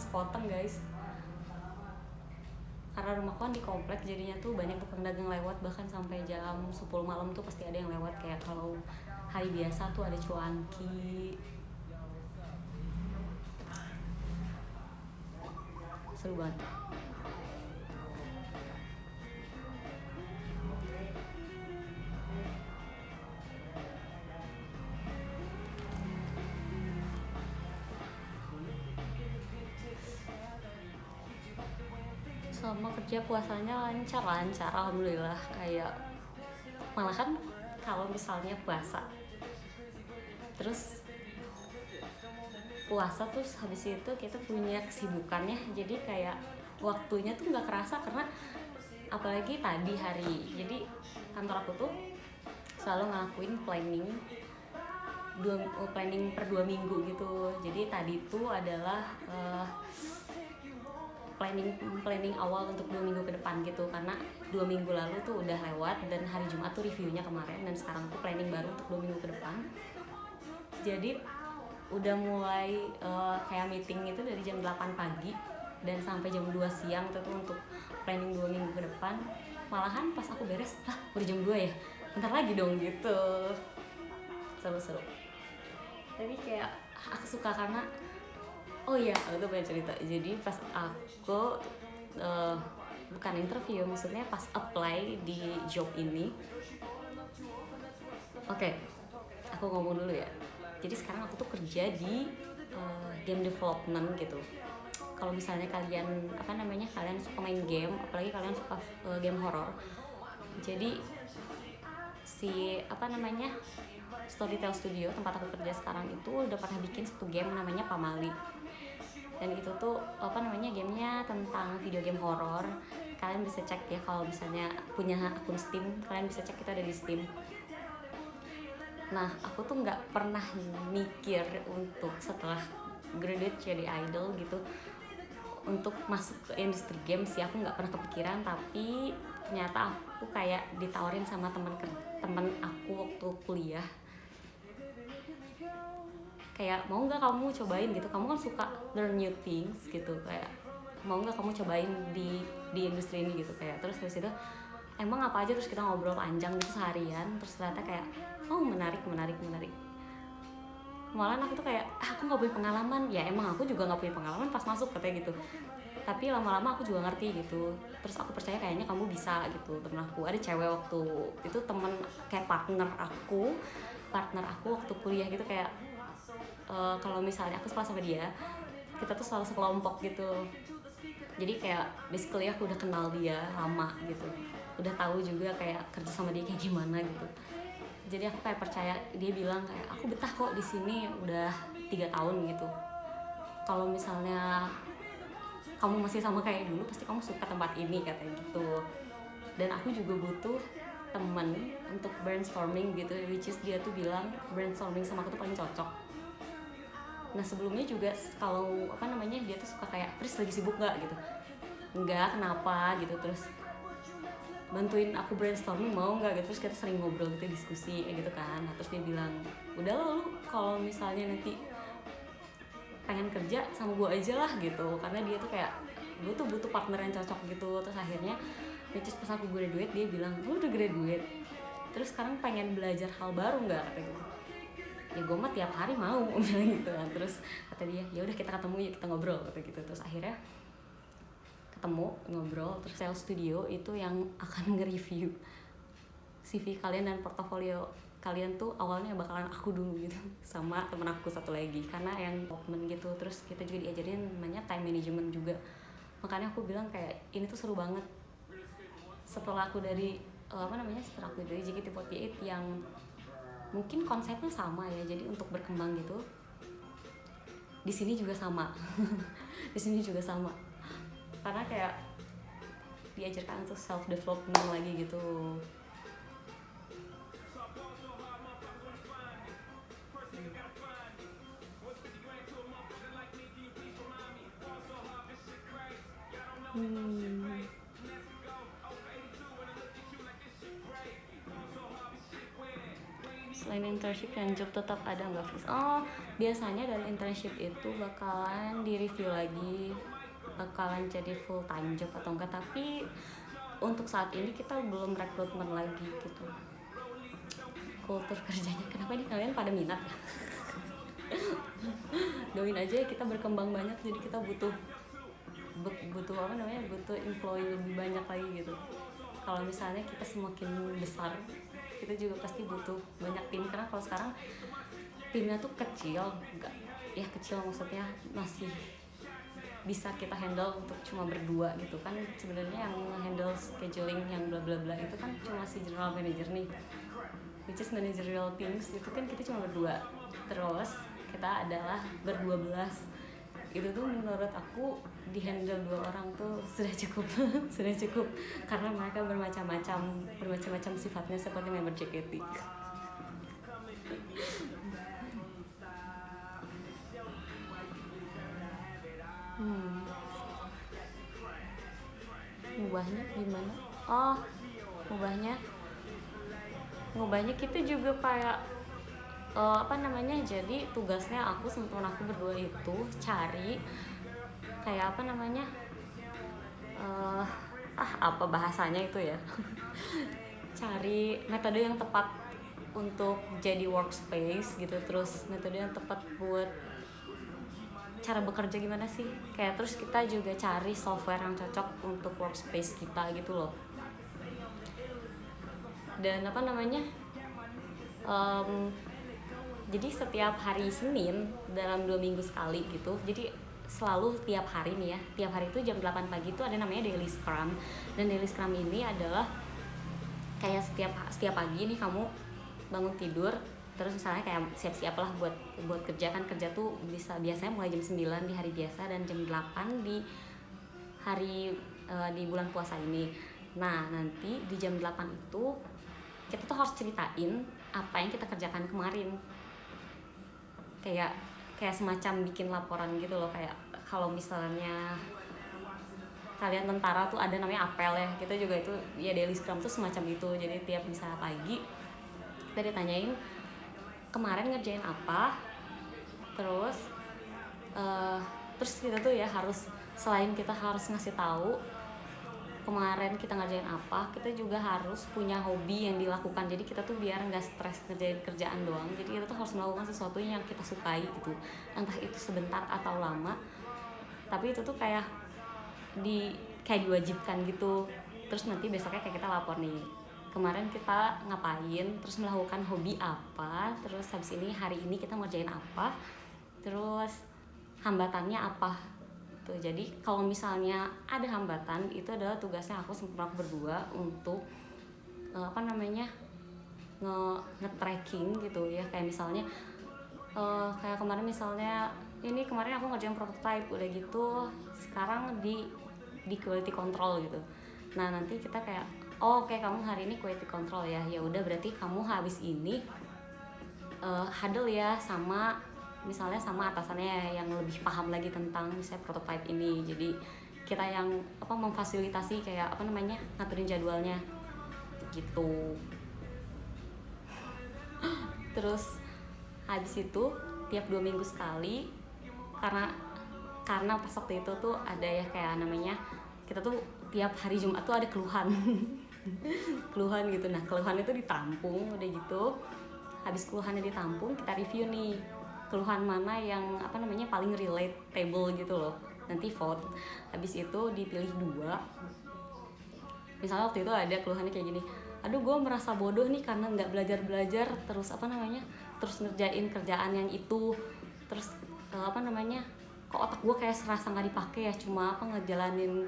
sepotong guys. Karena rumahku kan di komplek, jadinya tuh banyak tukang dagang lewat, bahkan sampai jam 10 malam tuh pasti ada yang lewat. Kayak kalau hari biasa tuh ada cuanki, seru banget. Sama kerja puasanya lancar alhamdulillah. Kayak malah kan kalau misalnya puasa terus habis itu kita punya kesibukannya, jadi kayak waktunya tuh nggak kerasa. Karena apalagi tadi hari, jadi kantor aku tuh selalu ngelakuin planning per 2 minggu gitu. Jadi tadi tuh adalah planning awal untuk 2 minggu ke depan gitu, karena 2 minggu lalu tuh udah lewat dan hari Jumat tuh reviewnya kemarin, dan sekarang tuh planning baru untuk 2 minggu ke depan. Jadi udah mulai kayak meeting itu dari jam 8 pagi dan sampai jam 2 siang tuh untuk planning 2 minggu ke depan. Malahan pas aku beres, udah jam 2 ya, bentar lagi dong gitu. Seru-seru. Tapi kayak aku suka karena oh iya, aku tuh pengen cerita. Jadi pas aku bukan interview, maksudnya pas apply di job ini. Oke, aku ngomong dulu ya. Jadi sekarang aku tuh kerja di game development gitu. Kalau misalnya kalian kalian suka main game, apalagi kalian suka game horror. Jadi Storytel Studio tempat aku kerja sekarang itu udah pernah bikin satu game namanya Pamali. Dan itu tuh gamenya tentang video game horor. Kalian bisa cek ya, kalau misalnya punya akun Steam, kalian bisa cek, kita ada di Steam. Nah, aku tuh nggak pernah mikir untuk setelah graduate jadi idol gitu untuk masuk ke industri game sih. Aku nggak pernah kepikiran, tapi ternyata aku kayak ditawarin sama teman aku waktu kuliah, kayak mau nggak kamu cobain gitu, kamu kan suka learn new things gitu, kayak mau nggak kamu cobain di industri ini gitu. Kayak terus habis itu emang apa aja, terus kita ngobrol panjang gitu seharian, terus ternyata kayak menarik. Malahan aku tuh kayak aku nggak punya pengalaman, ya emang aku juga nggak punya pengalaman pas masuk katanya gitu, tapi lama-lama aku juga ngerti gitu. Terus aku percaya kayaknya kamu bisa gitu. Temen aku ada cewek waktu itu, temen kayak partner aku waktu kuliah gitu. Kayak kalau misalnya aku sekelas sama dia, kita tuh selalu sekelompok gitu. Jadi kayak basically aku udah kenal dia lama gitu, udah tahu juga kayak kerja sama dia kayak gimana gitu. Jadi aku kayak percaya, dia bilang kayak aku betah kok di sini udah 3 tahun gitu. Kalau misalnya kamu masih sama kayak dulu, pasti kamu suka tempat ini, katanya gitu. Dan aku juga butuh temen untuk brainstorming gitu, which is dia tuh bilang brainstorming sama aku tuh paling cocok. Nah sebelumnya juga kalau dia tuh suka kayak, Pris lagi sibuk nggak gitu, nggak, kenapa gitu, terus bantuin aku brainstorming mau nggak gitu. Terus kita sering ngobrol gitu, diskusi kayak gitu kan. Nah, terus dia bilang, udah lu kalau misalnya nanti pengen kerja sama gue aja lah gitu, karena dia tuh kayak gue tuh butuh partner yang cocok gitu. Terus akhirnya pas aku graduate, dia bilang, lu udah graduate terus sekarang pengen belajar hal baru nggak, kata gitu. Ya gue mah tiap hari mau bilang gitu kan. Terus kata dia, ya udah kita ketemu yuk, kita ngobrol, kata gitu. Terus akhirnya ketemu, ngobrol. Terus Sales Studio itu yang akan nge-review CV kalian dan portofolio kalian tuh awalnya bakalan aku dulu gitu, sama temen aku satu lagi, karena yang development gitu. Terus kita juga diajarin namanya time management juga. Makanya aku bilang kayak ini tuh seru banget. Setelah aku dari JKT48 yang mungkin konsepnya sama ya, jadi untuk berkembang gitu, di sini juga sama. Di sini juga sama, karena kayak diajarkan untuk self development lagi gitu. selain internship dan job tetap ada nggak Fis? Oh, biasanya dari internship itu bakalan di review lagi, bakalan jadi full time job atau enggak, tapi untuk saat ini kita belum rekrutmen lagi gitu. Kultur kerjanya kenapa nih kalian pada minat? Doain aja kita berkembang banyak, jadi kita butuh apa namanya, butuh employee lebih banyak lagi gitu. Kalau misalnya kita semakin besar, kita juga pasti butuh banyak tim, karena kalau sekarang timnya tuh kecil, enggak ya kecil maksudnya masih bisa kita handle untuk cuma berdua gitu kan. Sebenarnya yang handle scheduling yang bla bla bla itu kan cuma si general manager nih, which is managerial teams itu kan kita cuma berdua, terus kita adalah ber-12. Itu tuh menurut aku di handle 2 orang tuh sudah cukup sudah cukup, karena mereka bermacam-macam sifatnya seperti member JKT. Ngubahnya gimana? Oh, ngubahnya kita juga kayak apa namanya, jadi tugasnya aku sama teman aku berdua itu cari kayak apa namanya, apa bahasanya itu ya cari metode yang tepat untuk jadi workspace gitu, terus metode yang tepat buat cara bekerja gimana sih, kayak terus kita juga cari software yang cocok untuk workspace kita gitu loh. Dan apa namanya, jadi setiap hari Senin dalam 2 minggu sekali gitu, jadi selalu tiap hari nih ya, tiap hari itu jam 8 pagi itu ada namanya daily scrum. Dan daily scrum ini adalah kayak setiap pagi nih kamu bangun tidur, terus misalnya kayak siap-siap lah buat kerja kan. Kerja tuh biasanya mulai jam 9 di hari biasa dan jam 8 di hari di bulan puasa ini. Nah nanti di jam 8 itu kita tuh harus ceritain apa yang kita kerjakan kemarin, kayak semacam bikin laporan gitu loh. Kayak kalau misalnya kalian tentara tuh ada namanya apel ya, kita juga itu ya daily scrum tuh semacam itu. Jadi tiap misalnya pagi kita ditanyain kemarin ngerjain apa, terus kita tuh ya harus, selain kita harus ngasih tahu kemarin kita ngerjain apa, kita juga harus punya hobi yang dilakukan. Jadi kita tuh biar nggak stres ngerjain kerjaan doang, jadi kita tuh harus melakukan sesuatu yang kita sukai gitu, entah itu sebentar atau lama, tapi itu tuh kayak diwajibkan gitu. Terus nanti besoknya kayak kita lapor nih, kemarin kita ngapain, terus melakukan hobi apa, terus habis ini hari ini kita ngerjain apa, terus hambatannya apa tuh. Jadi kalau misalnya ada hambatan, itu adalah tugasnya aku sama aku berdua untuk apa namanya, nge-tracking gitu ya. Kayak misalnya kayak kemarin misalnya ini kemarin aku ngerjain prototype, udah gitu sekarang di quality control gitu. Nah nanti kita kayak oke, kamu hari ini quality control ya udah berarti kamu habis ini huddle ya sama misalnya sama atasannya yang lebih paham lagi tentang misalnya prototype ini. Jadi kita yang memfasilitasi kayak apa namanya, ngaturin jadwalnya gitu. Terus habis itu tiap 2 minggu sekali, karena pas waktu itu tuh ada ya kayak namanya, kita tuh tiap hari Jumat tuh ada keluhan keluhan gitu. Nah keluhan itu ditampung, udah gitu habis keluhannya ditampung kita review nih keluhan mana yang apa namanya paling relatable gitu loh, nanti vote. Habis itu dipilih 2. Misalnya waktu itu ada keluhannya kayak gini, aduh gue merasa bodoh nih karena nggak belajar terus apa namanya, terus ngerjain kerjaan yang itu, terus apa namanya, kok otak gue kayak serasa nggak dipakai ya, cuma ngejalanin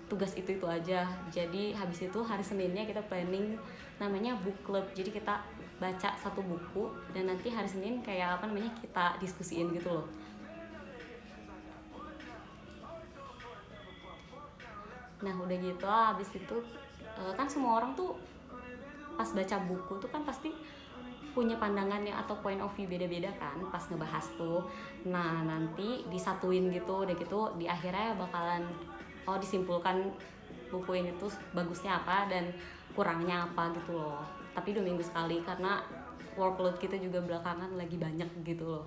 tugas itu aja. Jadi habis itu hari Seninnya kita planning namanya book club, jadi kita baca satu buku dan nanti hari Senin kayak apa namanya kita diskusiin gitu loh. Nah udah gitu habis itu kan semua orang tuh pas baca buku tuh kan pasti punya pandangannya atau point of view beda-beda kan pas ngebahas tuh. Nah nanti disatuin gitu, udah gitu di akhirnya bakalan disimpulkan buku ini tuh bagusnya apa dan kurangnya apa gitu loh. Tapi 2 minggu sekali, karena workload kita juga belakangan lagi banyak gitu loh.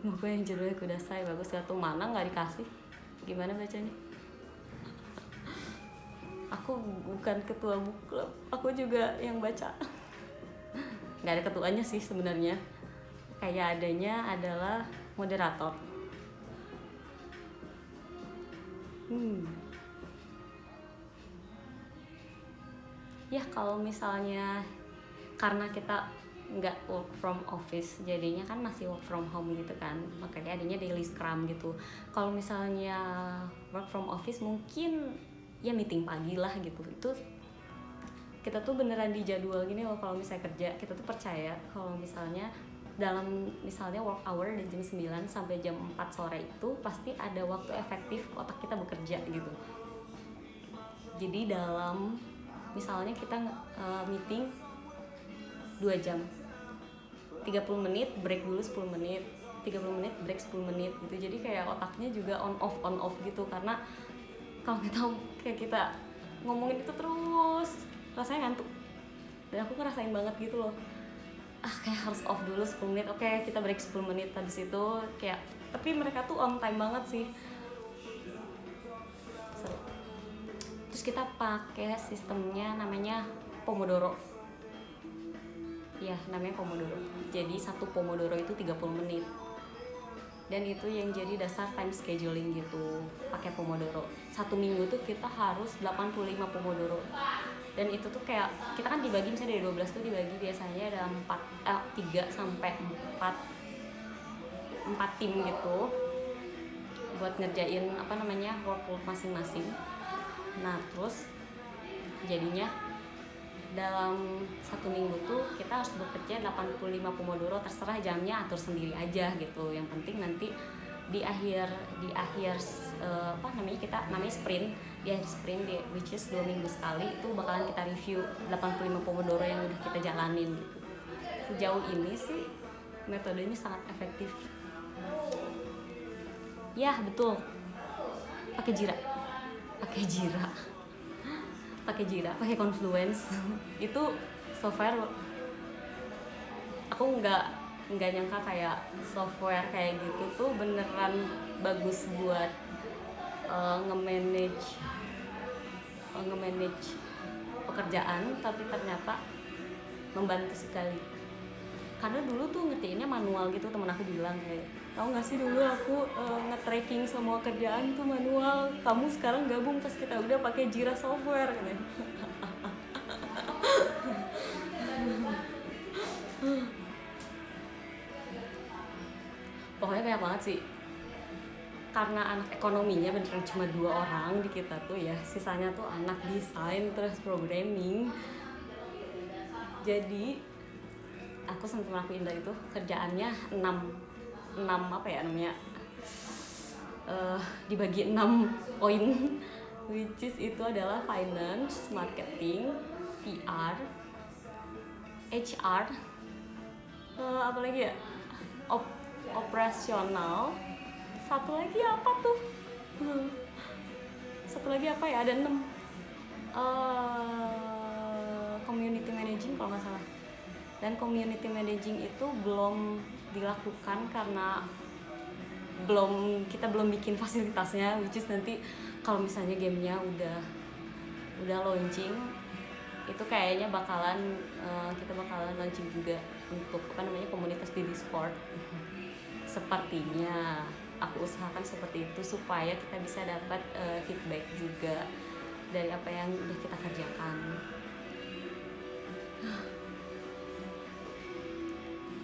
Buku yang judulnya Kudasai bagus gak tuh, mana nggak dikasih, gimana bacanya? Aku bukan ketua book club, aku juga yang baca. Nggak ada ketuanya sih sebenarnya, kayak adanya adalah moderator. Ya kalau misalnya karena kita nggak work from office, jadinya kan masih work from home gitu kan, makanya adanya daily scrum gitu. Kalau misalnya work from office mungkin ya meeting pagi lah gitu. Itu kita tuh beneran di jadwal gini loh. Kalau misalnya kerja, kita tuh percaya kalau misalnya dalam misalnya work hour dari jam 9 sampai jam 4 sore itu pasti ada waktu efektif otak kita bekerja gitu. Jadi dalam misalnya kita meeting 2 jam, 30 menit break dulu 10 menit, 30 menit break 10 menit gitu. Jadi kayak otaknya juga on off gitu, karena kalau kita ngomongin itu terus rasanya ngantuk. Dan aku ngerasain banget gitu loh, kayak harus off dulu 10 menit, oke kita break 10 menit, habis itu kayak, tapi mereka tuh on time banget sih. Terus kita pakai sistemnya namanya Pomodoro. Ya, namanya Pomodoro. Jadi satu Pomodoro itu 30 menit. Dan itu yang jadi dasar time scheduling gitu, pakai Pomodoro. Satu minggu tuh kita harus 85 Pomodoro. Dan itu tuh kayak kita kan dibagi misalnya dari 12 tuh dibagi biasanya ada 3 sampai 4 tim gitu buat ngerjain workload masing-masing. Nah terus jadinya dalam satu minggu tuh kita harus bekerja 85 Pomodoro, terserah jamnya atur sendiri aja gitu. Yang penting nanti di akhir kita namanya sprint, di akhir sprint which is 2 minggu sekali itu bakalan kita review 85 Pomodoro yang udah kita jalanin gitu. Sejauh ini sih metodenya sangat efektif. Ya betul, pakai Jira, pakai Confluence. Itu software aku nggak nyangka kayak software kayak gitu tuh beneran bagus buat nge-manage pekerjaan, tapi ternyata membantu sekali. Karena dulu tuh ngertiinnya manual gitu, temen aku bilang kayak, tahu nggak sih dulu aku nge-tracking semua kerjaan tuh manual, kamu sekarang gabung pas kita udah pakai Jira software kan. Pokoknya banyak banget sih, karena anak ekonominya beneran cuma 2 orang di kita tuh ya, sisanya tuh anak desain terus programming. Jadi aku sama temen aku Indah itu kerjaannya 6 dibagi 6 poin, which is itu adalah finance, marketing, PR, HR, apalagi ya, operasional, satu lagi apa tuh? Satu lagi apa ya? Ada 6. Community managing kalau nggak salah. Dan community managing itu belum dilakukan karena kita belum bikin fasilitasnya, which is nanti kalau misalnya gamenya udah launching, itu kayaknya kita bakalan launching juga untuk komunitas di Discord. Sepertinya aku usahakan seperti itu supaya kita bisa dapat feedback juga dari apa yang udah kita kerjakan.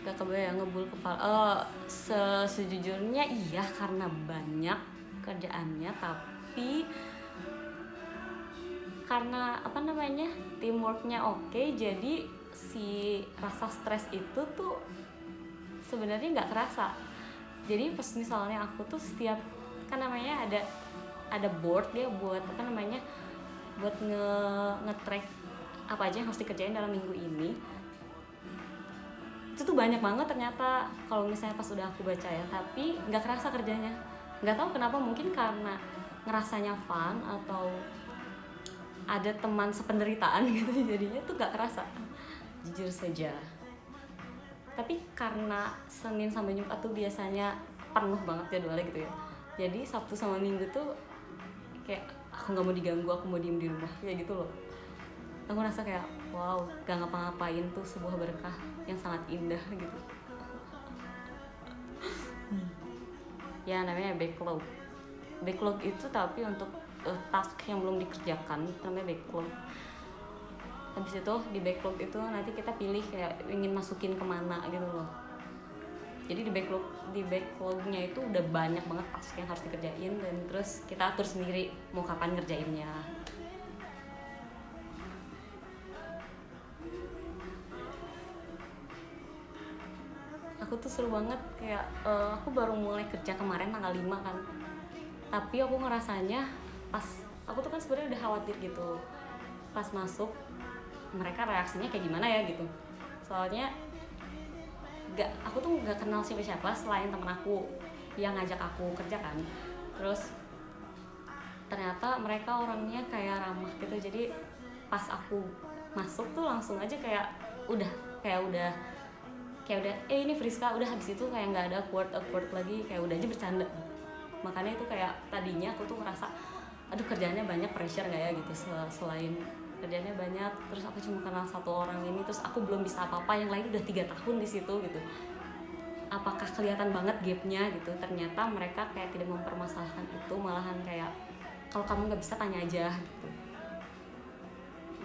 Gak kebayang, ngebul kepala. Sejujurnya iya, karena banyak kerjaannya, tapi karena teamworknya oke, jadi si rasa stres itu tuh sebenarnya nggak kerasa. Jadi pas misalnya aku tuh setiap ada board dia buat buat nge-track apa aja yang harus dikerjain dalam minggu ini. Itu tuh banyak banget ternyata kalau misalnya pas udah aku baca ya, tapi nggak kerasa kerjanya. Nggak tahu kenapa, mungkin karena ngerasanya fun atau ada teman sependeritaan gitu, jadinya tuh gak kerasa jujur saja. Tapi karena Senin sampai Jumat tuh biasanya penuh banget jadwalnya gitu ya, jadi Sabtu sama Minggu tuh kayak aku nggak mau diganggu, aku mau diem di rumah kayak gitu loh. Aku ngerasa kayak wow, gak ngapa-ngapain tuh sebuah berkah yang sangat indah gitu. Ya namanya backlog. Backlog itu tapi untuk task yang belum dikerjakan namanya backlog. Habis itu di backlog itu nanti kita pilih kayak ingin masukin kemana gitu loh. Jadi di backlognya itu udah banyak banget task yang harus dikerjain, dan terus kita atur sendiri mau kapan ngerjainnya. Aku tuh seru banget kayak aku baru mulai kerja kemarin tanggal 5 kan, tapi aku ngerasanya pas aku tuh kan sebenarnya udah khawatir gitu pas masuk mereka reaksinya kayak gimana ya gitu. Soalnya aku tuh nggak kenal siapa-siapa selain temen aku yang ngajak aku kerja kan. Terus ternyata mereka orangnya kayak ramah gitu, jadi pas aku masuk tuh langsung aja kayak udah ini Friska, udah habis itu kayak nggak ada awkward lagi, kayak udah aja bercanda. Makanya itu kayak tadinya aku tuh ngerasa aduh kerjaannya banyak, pressure nggak ya gitu, selain kerjaannya banyak terus aku cuma kenal satu orang ini, terus aku belum bisa apa-apa, yang lain udah 3 tahun di situ gitu. Apakah kelihatan banget gapnya gitu? Ternyata mereka kayak tidak mempermasalahkan itu, malahan kayak kalau kamu nggak bisa tanya aja gitu.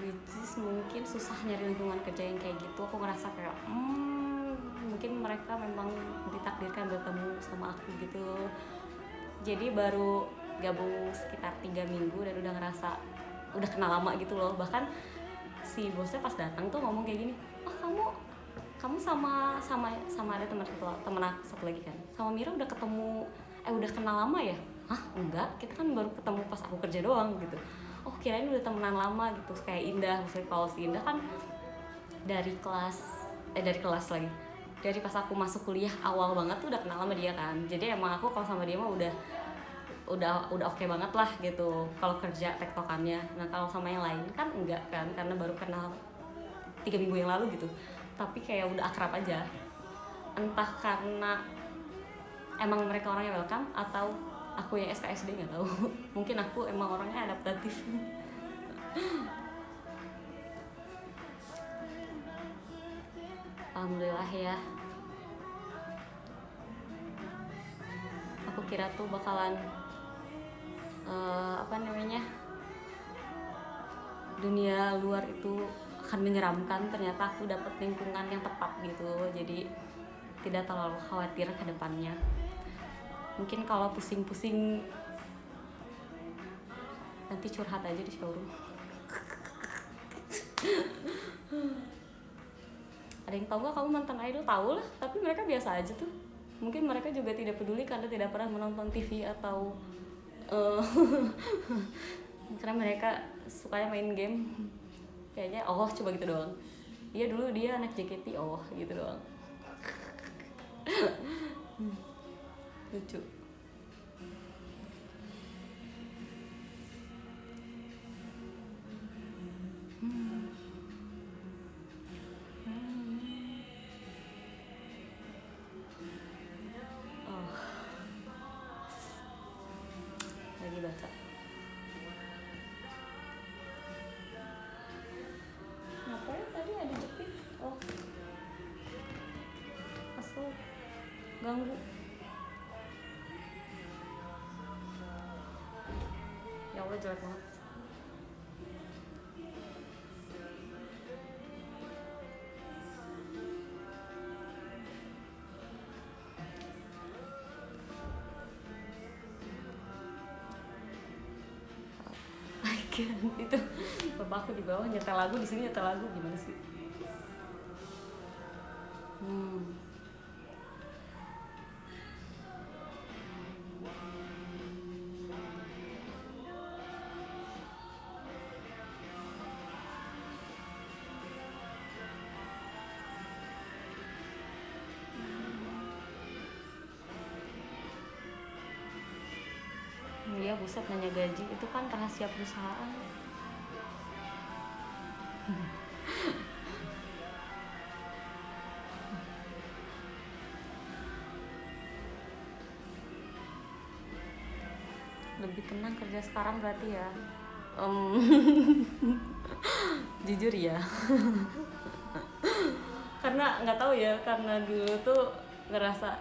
Which is mungkin susah nyari lingkungan kerja yang kayak gitu. Aku ngerasa kayak mungkin mereka memang ditakdirkan bertemu sama aku gitu. Jadi baru gabung sekitar 3 minggu dan udah ngerasa udah kenal lama gitu loh. Bahkan si bosnya pas datang tuh ngomong kayak gini, kamu sama ada teman aku satu lagi kan, sama Mira udah ketemu udah kenal lama ya? Hah, enggak, kita kan baru ketemu pas aku kerja doang gitu. Oh, kirain udah temenan lama gitu. Kayak Indah, maksudnya kalau si Indah kan dari kelas lagi, dari pas aku masuk kuliah awal banget tuh udah kenal sama dia kan. Jadi emang aku kalau sama dia mah udah oke banget lah gitu kalau kerja tektokannya. Nah kalau sama yang lain kan enggak kan, karena baru kenal 3 minggu yang lalu gitu. Tapi kayak udah akrab aja, entah karena emang mereka orangnya welcome atau aku yang SKSD, nggak tahu. Mungkin aku emang orangnya adaptatif. Alhamdulillah ya. Aku kira tuh bakalan dunia luar itu akan menyeramkan, ternyata aku dapet lingkungan yang tepat gitu, jadi tidak terlalu khawatir ke depannya. Mungkin kalau pusing-pusing nanti curhat aja di showroom. Ada yang tahu gak kamu mantan idol? Tahu lah, tapi mereka biasa aja tuh. Mungkin mereka juga tidak peduli karena tidak pernah menonton TV atau karena mereka sukanya main game. Kayaknya coba gitu doang. Iya dulu dia anak JKT, gitu doang. Lucu. Lagi baca. Ngapain tadi ada jepit? Asal ganggu. Ya Allah, jelek banget. Itu bapakku di bawah nyetel lagu, di sini nyetel lagu, gimana sih? Iya, buset, nanya gaji itu kan rahasia perusahaan. lebih tenang kerja sekarang berarti ya. Jujur ya, karena nggak tahu ya, karena dulu tuh ngerasa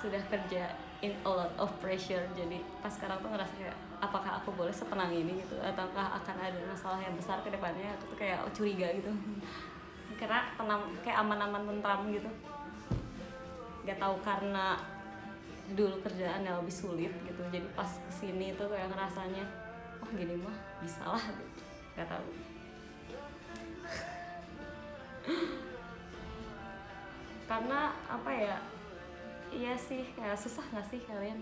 sudah kerja in a lot of pressure, jadi pas sekarang tuh ngerasa kayak apakah aku boleh setenang ini gitu, ataukah akan ada masalah yang besar ke depannya. Aku tuh kayak curiga gitu karena tenang, kayak aman-aman tentram gitu. Nggak tahu karena dulu kerjaan yang lebih sulit gitu, jadi pas kesini tuh kayak ngerasanya oh gini mah bisa lah gitu. Nggak tahu. Karena apa ya, iya sih, kayak susah nggak sih kalian,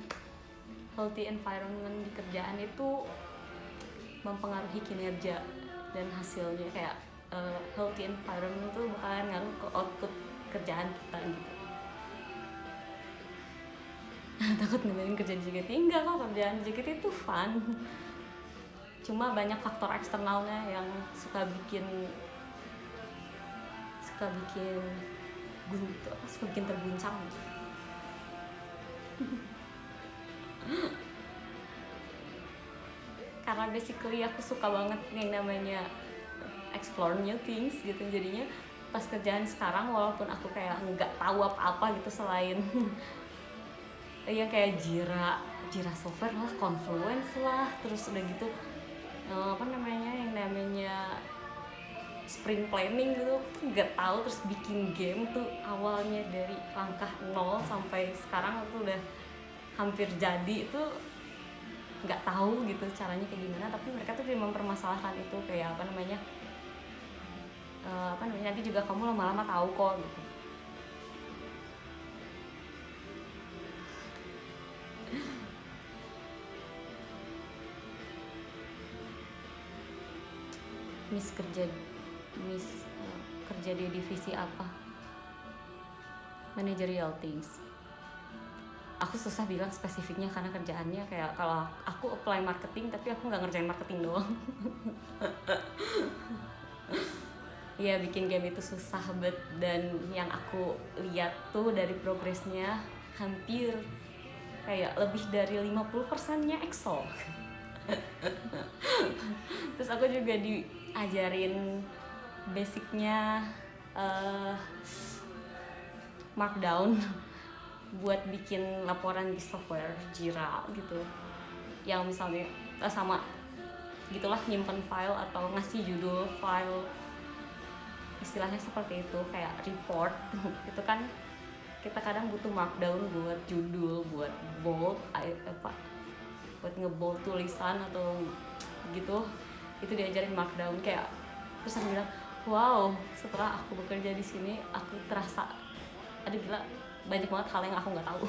healthy environment di kerjaan itu mempengaruhi kinerja dan hasilnya. Kayak healthy environment tuh bakalan ngaruh ke output kerjaan kita gitu. Takut ngebayangin kerja di JKT. Enggak kok, kerjaan di JKT itu fun, cuma banyak faktor eksternalnya yang suka bikin terguncang. Karena basically aku suka banget yang namanya explore new things gitu, jadinya pas kerjaan sekarang walaupun aku kayak nggak tahu apa-apa gitu selain yang kayak Jira software lah, Confluence lah, terus udah gitu apa namanya yang namanya sprint planning gitu, nggak tahu. Terus bikin game tuh awalnya dari langkah 0 sampai sekarang tuh udah hampir jadi, itu nggak tahu gitu caranya kayak gimana. Tapi mereka tuh mempermasalahkan itu, kayak apa namanya nanti juga kamu lama-lama tahu kok gitu. Kerja di divisi apa? Managerial things. Aku susah bilang spesifiknya karena kerjaannya kayak, kalau aku apply marketing tapi aku nggak ngerjain marketing doang. Iya, bikin game itu susah banget, dan yang aku lihat tuh dari progresnya hampir kayak lebih dari 50%-nya Excel. Terus aku juga diajarin basicnya markdown buat bikin laporan di software Jira gitu, yang misalnya sama gitulah, nyimpen file atau ngasih judul file, istilahnya seperti itu, kayak report. Itu kan kita kadang butuh markdown buat judul, buat bold buat ngebold tulisan atau gitu. Itu diajarin markdown. Kayak terus aku bilang, wow, setelah aku bekerja di sini aku terasa ada gila, banyak banget hal yang aku nggak tahu.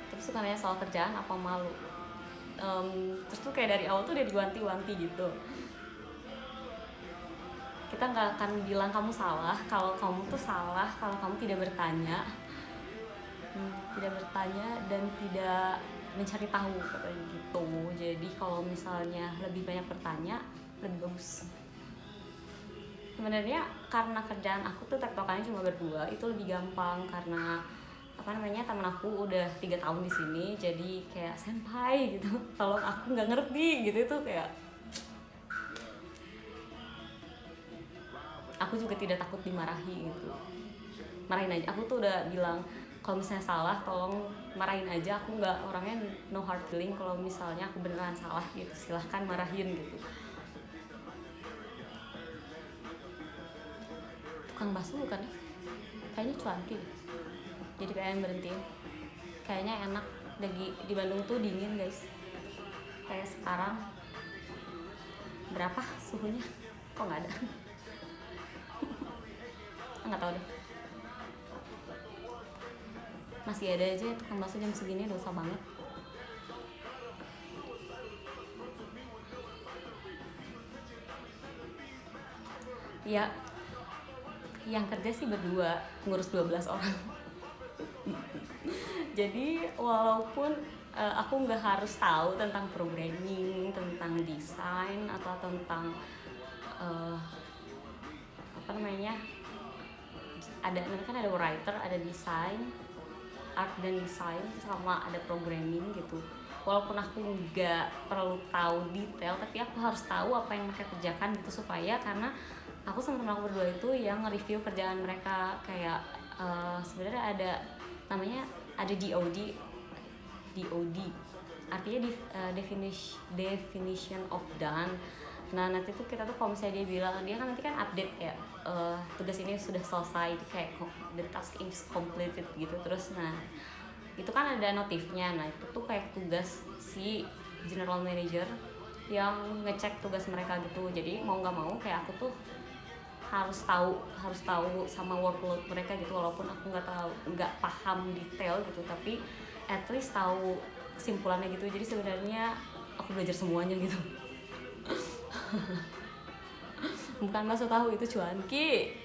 Terus suka nanya soal kerjaan apa malu. Terus tuh kayak dari awal tuh udah diwanti-wanti gitu, kita nggak akan bilang kamu salah kalau kamu tuh salah kalau kamu tidak bertanya dan tidak mencari tahu, katanya gitu. Jadi kalau misalnya lebih banyak bertanya lebih bagus. Sebenarnya karena kerjaan aku tuh tektokannya cuma berdua, itu lebih gampang karena apa namanya, temen aku udah 3 tahun di sini, jadi kayak senpai gitu, tolong aku nggak ngerti gitu. Itu kayak aku juga tidak takut dimarahi gitu, marahin aja. Aku tuh udah bilang kalau misalnya salah tolong marahin aja, aku nggak orangnya no hard feeling. Kalau misalnya aku beneran salah gitu silahkan marahin gitu. Tukang bakso bukan ya? Kayaknya cuanki deh. Jadi pengen berhentiin. Kayaknya enak. Di Bandung tuh dingin guys. Kayak sekarang berapa suhunya? Kok nggak ada? Nggak tahu deh. Masih ada aja tukang bakso jam segini, dosa banget. Ya, yang kerja sih berdua, ngurus 12 orang. Jadi walaupun aku nggak harus tahu tentang programming, tentang desain, atau tentang apa namanya ada kan ada writer, ada desain, art dan desain, sama ada programming gitu. Walaupun aku nggak perlu tahu detail, tapi aku harus tahu apa yang mereka kerjakan gitu, supaya karena aku sama teman aku berdua itu yang nge-review kerjaan mereka. Kayak sebenarnya ada namanya ada DOD artinya definition of done. Nah nanti tuh kita tuh kalau misalnya dia bilang, dia kan nanti kan update kayak tugas ini sudah selesai, kayak the task is completed gitu. Terus nah itu kan ada notifnya. Nah itu tuh kayak tugas si general manager yang ngecek tugas mereka gitu. Jadi mau nggak mau kayak aku tuh harus tahu sama workload mereka gitu, walaupun aku nggak paham detail gitu, tapi at least tahu kesimpulannya gitu. Jadi sebenarnya aku belajar semuanya gitu. Bukan maksud tahu itu cuanki.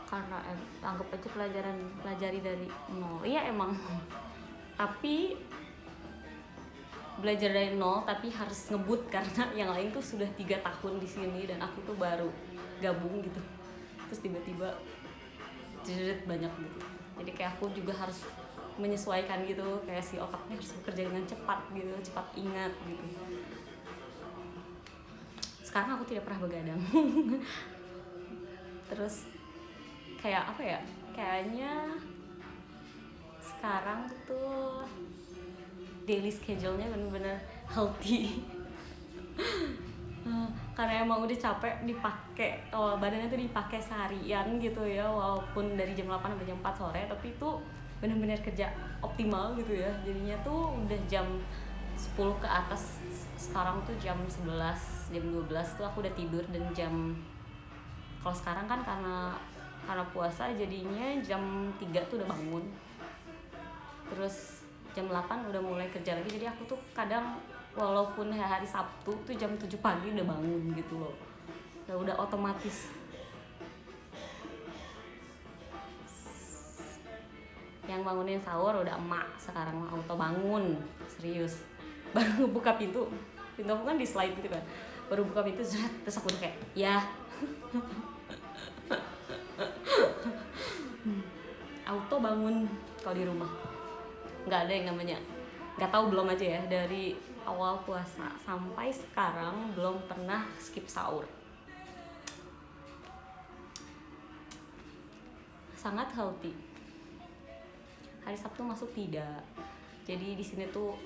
Karena anggap aja pelajari dari nol. Iya emang. Tapi belajar dari nol tapi harus ngebut karena yang lain tuh sudah 3 tahun di sini dan aku tuh baru gabung gitu. Terus tiba-tiba jerit banyak gitu. Jadi kayak aku juga harus menyesuaikan gitu, kayak si otaknya harus bekerja dengan cepat gitu, cepat ingat gitu. Sekarang aku tidak pernah begadang. Terus kayak apa ya, kayaknya sekarang tuh daily schedule-nya bener-bener healthy. Karena emang udah capek dipakai, badannya tuh dipakai seharian gitu ya, walaupun dari jam 8 sampai jam 4 sore, tapi itu bener-bener kerja optimal gitu ya. Jadinya tuh udah jam 10 ke atas, sekarang tuh jam 11, jam 12 tuh aku udah tidur. Dan kalau sekarang kan karena puasa jadinya jam 3 tuh udah bangun, terus jam 8 udah mulai kerja lagi. Jadi aku tuh kadang walaupun hari Sabtu tuh jam 7 pagi udah bangun gitu loh, udah otomatis. Yang bangunin sahur udah emak, sekarang auto bangun, serius. Baru ngebuka pintu aku kan di slide gitu kan, baru buka pintu terus aku udah kayak ya. Auto bangun kalau di rumah. Nggak ada yang namanya, nggak tahu belum aja ya, dari awal puasa sampai sekarang belum pernah skip sahur. Sangat healthy. Hari Sabtu masuk tidak. Jadi di sini tuh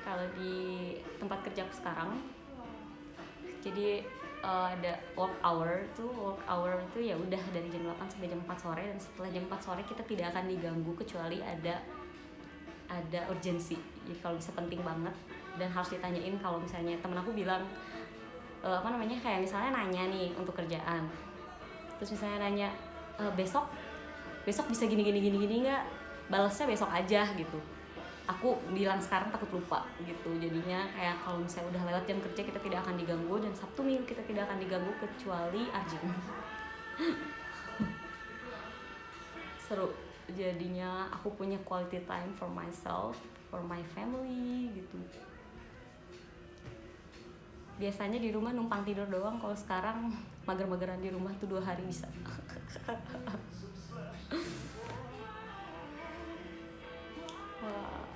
kalau di tempat kerjaku sekarang, jadi ada work hour tuh ya udah dari jam 8 sampai jam 4 sore, dan setelah jam 4 sore kita tidak akan diganggu kecuali ada urgensi. Jadi kalau bisa penting banget dan harus ditanyain. Kalau misalnya temen aku bilang kayak misalnya nanya nih untuk kerjaan, terus misalnya nanya besok bisa gini nggak, balasnya besok aja gitu. Aku bilang sekarang takut lupa gitu. Jadinya kayak kalau misalnya udah lewat jam kerja kita tidak akan diganggu, dan Sabtu Minggu kita tidak akan diganggu kecuali urgent. Seru. Jadinya aku punya quality time for myself, for my family gitu. Biasanya di rumah numpang tidur doang, kalau sekarang mager-mageran di rumah tuh 2 hari bisa. Wah.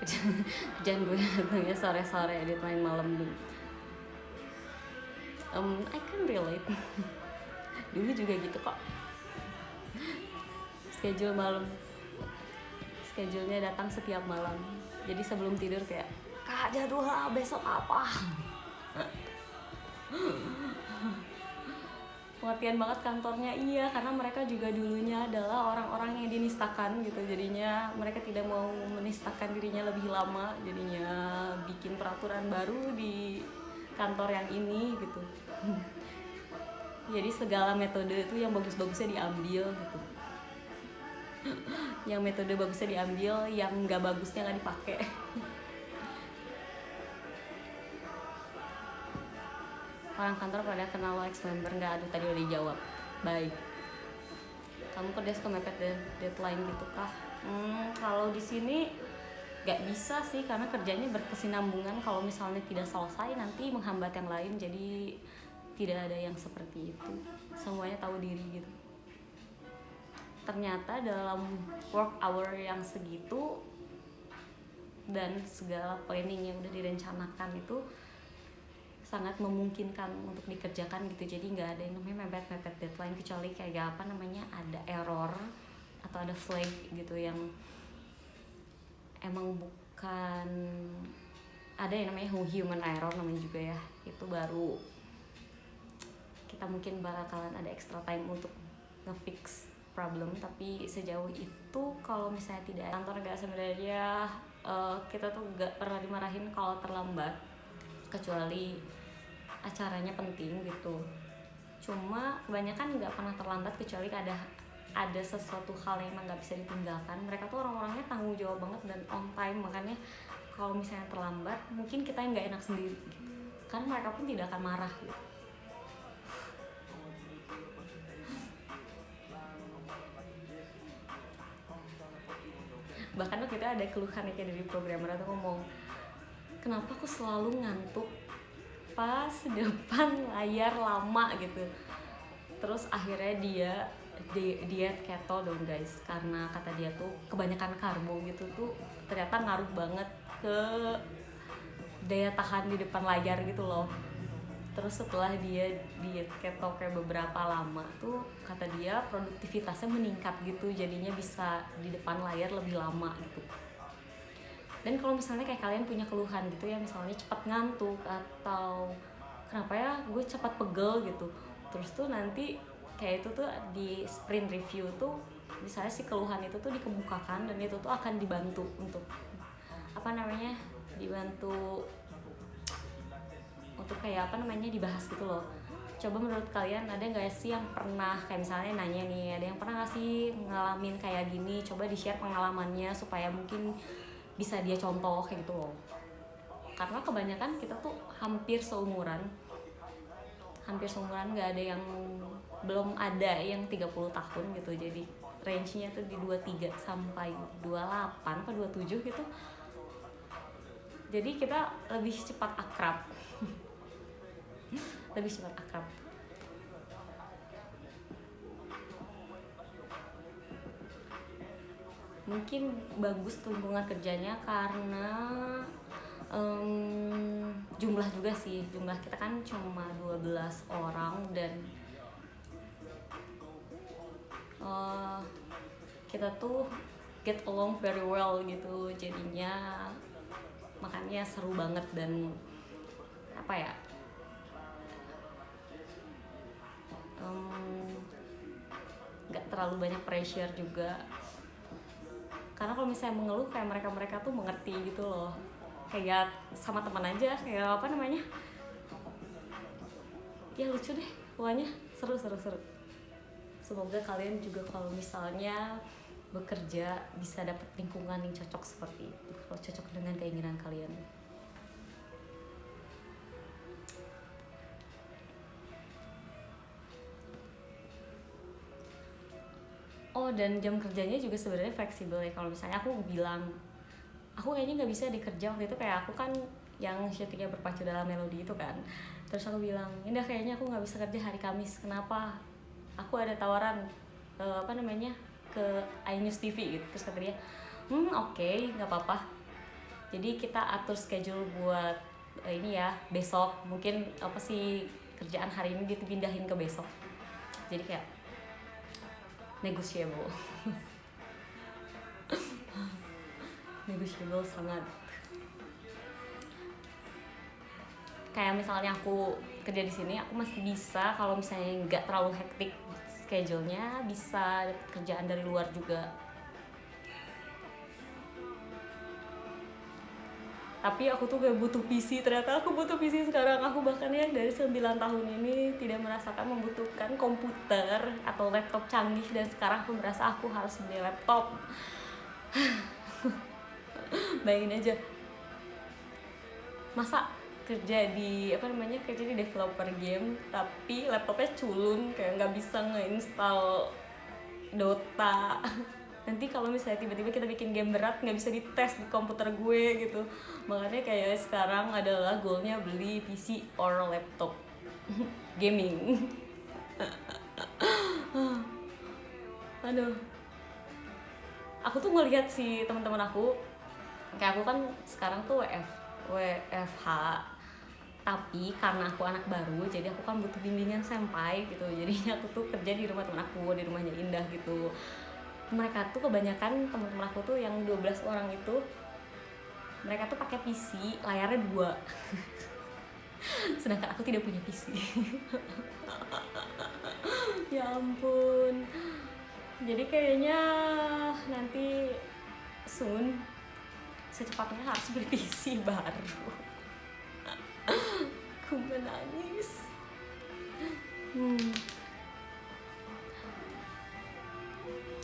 Kerjaan gue datangnya sore-sore, edit main malam dulu. I can relate. Dulu juga gitu kok. Schedule-nya datang setiap malam. Jadi sebelum tidur kayak, Kak jadwal besok apa? Pengertian banget kantornya. Iya, karena mereka juga dulunya adalah orang-orang yang dinistakan gitu. Jadinya mereka tidak mau menistakan dirinya lebih lama, jadinya bikin peraturan baru di kantor yang ini gitu. Jadi segala metode itu yang bagus-bagusnya diambil gitu. Yang metode bagusnya diambil, yang nggak bagusnya nggak dipakai. orang kantor pada kenal lo ex member nggak? Aduh tadi udah dijawab. Baik. Kamu kerja suka mepet deadline gitu kah? Kalau di sini nggak bisa sih, karena kerjanya berkesinambungan. Kalau misalnya tidak selesai nanti menghambat yang lain, jadi tidak ada yang seperti itu. Semuanya tahu diri gitu. Ternyata dalam work hour yang segitu dan segala planning yang udah direncanakan itu sangat memungkinkan untuk dikerjakan gitu. Jadi nggak ada yang namanya mepet deadline, kecuali kayak apa namanya, ada error atau ada flag gitu yang emang bukan, ada yang namanya human error namanya juga ya, itu baru kita mungkin bakalan ada extra time untuk nge-fix problem. Tapi sejauh itu kalau misalnya tidak, kantor gak sebenarnya kita tuh gak pernah dimarahin kalau terlambat, kecuali acaranya penting gitu. Cuma kebanyakan gak pernah terlambat kecuali ada sesuatu hal yang emang gak bisa ditinggalkan. Mereka tuh orang-orangnya tanggung jawab banget dan on time, makanya kalau misalnya terlambat mungkin kita yang gak enak sendiri gitu. Karena mereka pun tidak akan marah gitu. Bahkan tuh kita ada keluhan kayak dari programmer atau ngomong, kenapa aku selalu ngantuk pas depan layar lama gitu. Terus akhirnya dia diet keto dong guys, karena kata dia tuh kebanyakan karbo gitu tuh ternyata ngaruh banget ke daya tahan di depan layar gitu loh. Terus setelah dia diet keto kayak beberapa lama tuh, kata dia produktivitasnya meningkat gitu, jadinya bisa di depan layar lebih lama gitu. Dan kalau misalnya kayak kalian punya keluhan gitu ya, misalnya cepat ngantuk atau kenapa ya gue cepat pegel gitu, terus tuh nanti kayak itu tuh di sprint review tuh misalnya si keluhan itu tuh dikemukakan, dan itu tuh akan dibantu untuk apa namanya, dibantu untuk kayak apa namanya, dibahas gitu loh. Coba menurut kalian ada nggak sih yang pernah kayak misalnya nanya nih, ada yang pernah nggak sih ngalamin kayak gini, coba di share pengalamannya supaya mungkin bisa dia contoh kayak gitu loh. Karena kebanyakan kita tuh hampir seumuran, nggak ada yang, belum ada yang 30 tahun gitu, jadi range-nya tuh di 23 sampai 28 atau 27 gitu. Jadi kita lebih cepat akrab. Lebih cepat akrab. Mungkin bagus lingkungan kerjanya karena jumlah juga sih, jumlah kita kan cuma 12 orang dan kita tuh get along very well gitu, jadinya makanya seru banget. Dan apa ya, nggak terlalu banyak pressure juga, karena kalau misalnya mengeluh kayak mereka tuh mengerti gitu loh, kayak sama teman aja, kayak apa namanya ya, lucu deh pokoknya, seru. Semoga kalian juga kalau misalnya bekerja bisa dapat lingkungan yang cocok seperti itu, kalau cocok dengan keinginan kalian. Oh, dan jam kerjanya juga sebenarnya fleksibel ya. Kalau misalnya aku bilang aku kayaknya nggak bisa dikerja waktu itu, kayak aku kan yang syutingnya berpacu dalam melodi itu kan, terus aku bilang indah kayaknya aku nggak bisa kerja hari Kamis, kenapa, aku ada tawaran apa namanya ke iNews TV gitu. Terus kata dia oke, nggak apa-apa, jadi kita atur schedule buat ini ya, besok mungkin apa sih kerjaan hari ini dipindahin ke besok, jadi kayak negotiable. Negotiable sangat. Kayak misalnya aku kerja di sini, aku masih bisa kalau misalnya nggak terlalu hektik schedule-nya, bisa dapat kerjaan dari luar juga. Tapi aku tuh gak butuh PC, ternyata aku butuh PC sekarang. Aku bahkan ya dari 9 tahun ini tidak merasakan membutuhkan komputer atau laptop canggih, dan sekarang aku merasa aku harus beli laptop. Bayangin aja, masa kerja di developer game, tapi laptopnya culun, kayak nggak bisa ngeinstall Dota. Nanti kalau misalnya tiba-tiba kita bikin game berat nggak bisa dites di komputer gue gitu. Makanya kayak sekarang adalah goalnya beli PC or laptop gaming. Aduh, aku tuh ngelihat si teman-teman aku, kayak aku kan sekarang tuh WFH, tapi karena aku anak baru jadi aku kan butuh bimbingan senpai gitu, jadinya aku tuh kerja di rumah teman aku, di rumahnya Indah gitu. Mereka tuh kebanyakan teman-teman aku tuh yang 12 orang itu, mereka tuh pakai PC layarnya 2. Sedangkan aku tidak punya PC. Ya ampun. Jadi kayaknya nanti soon secepatnya harus beli PC baru. Aku menangis.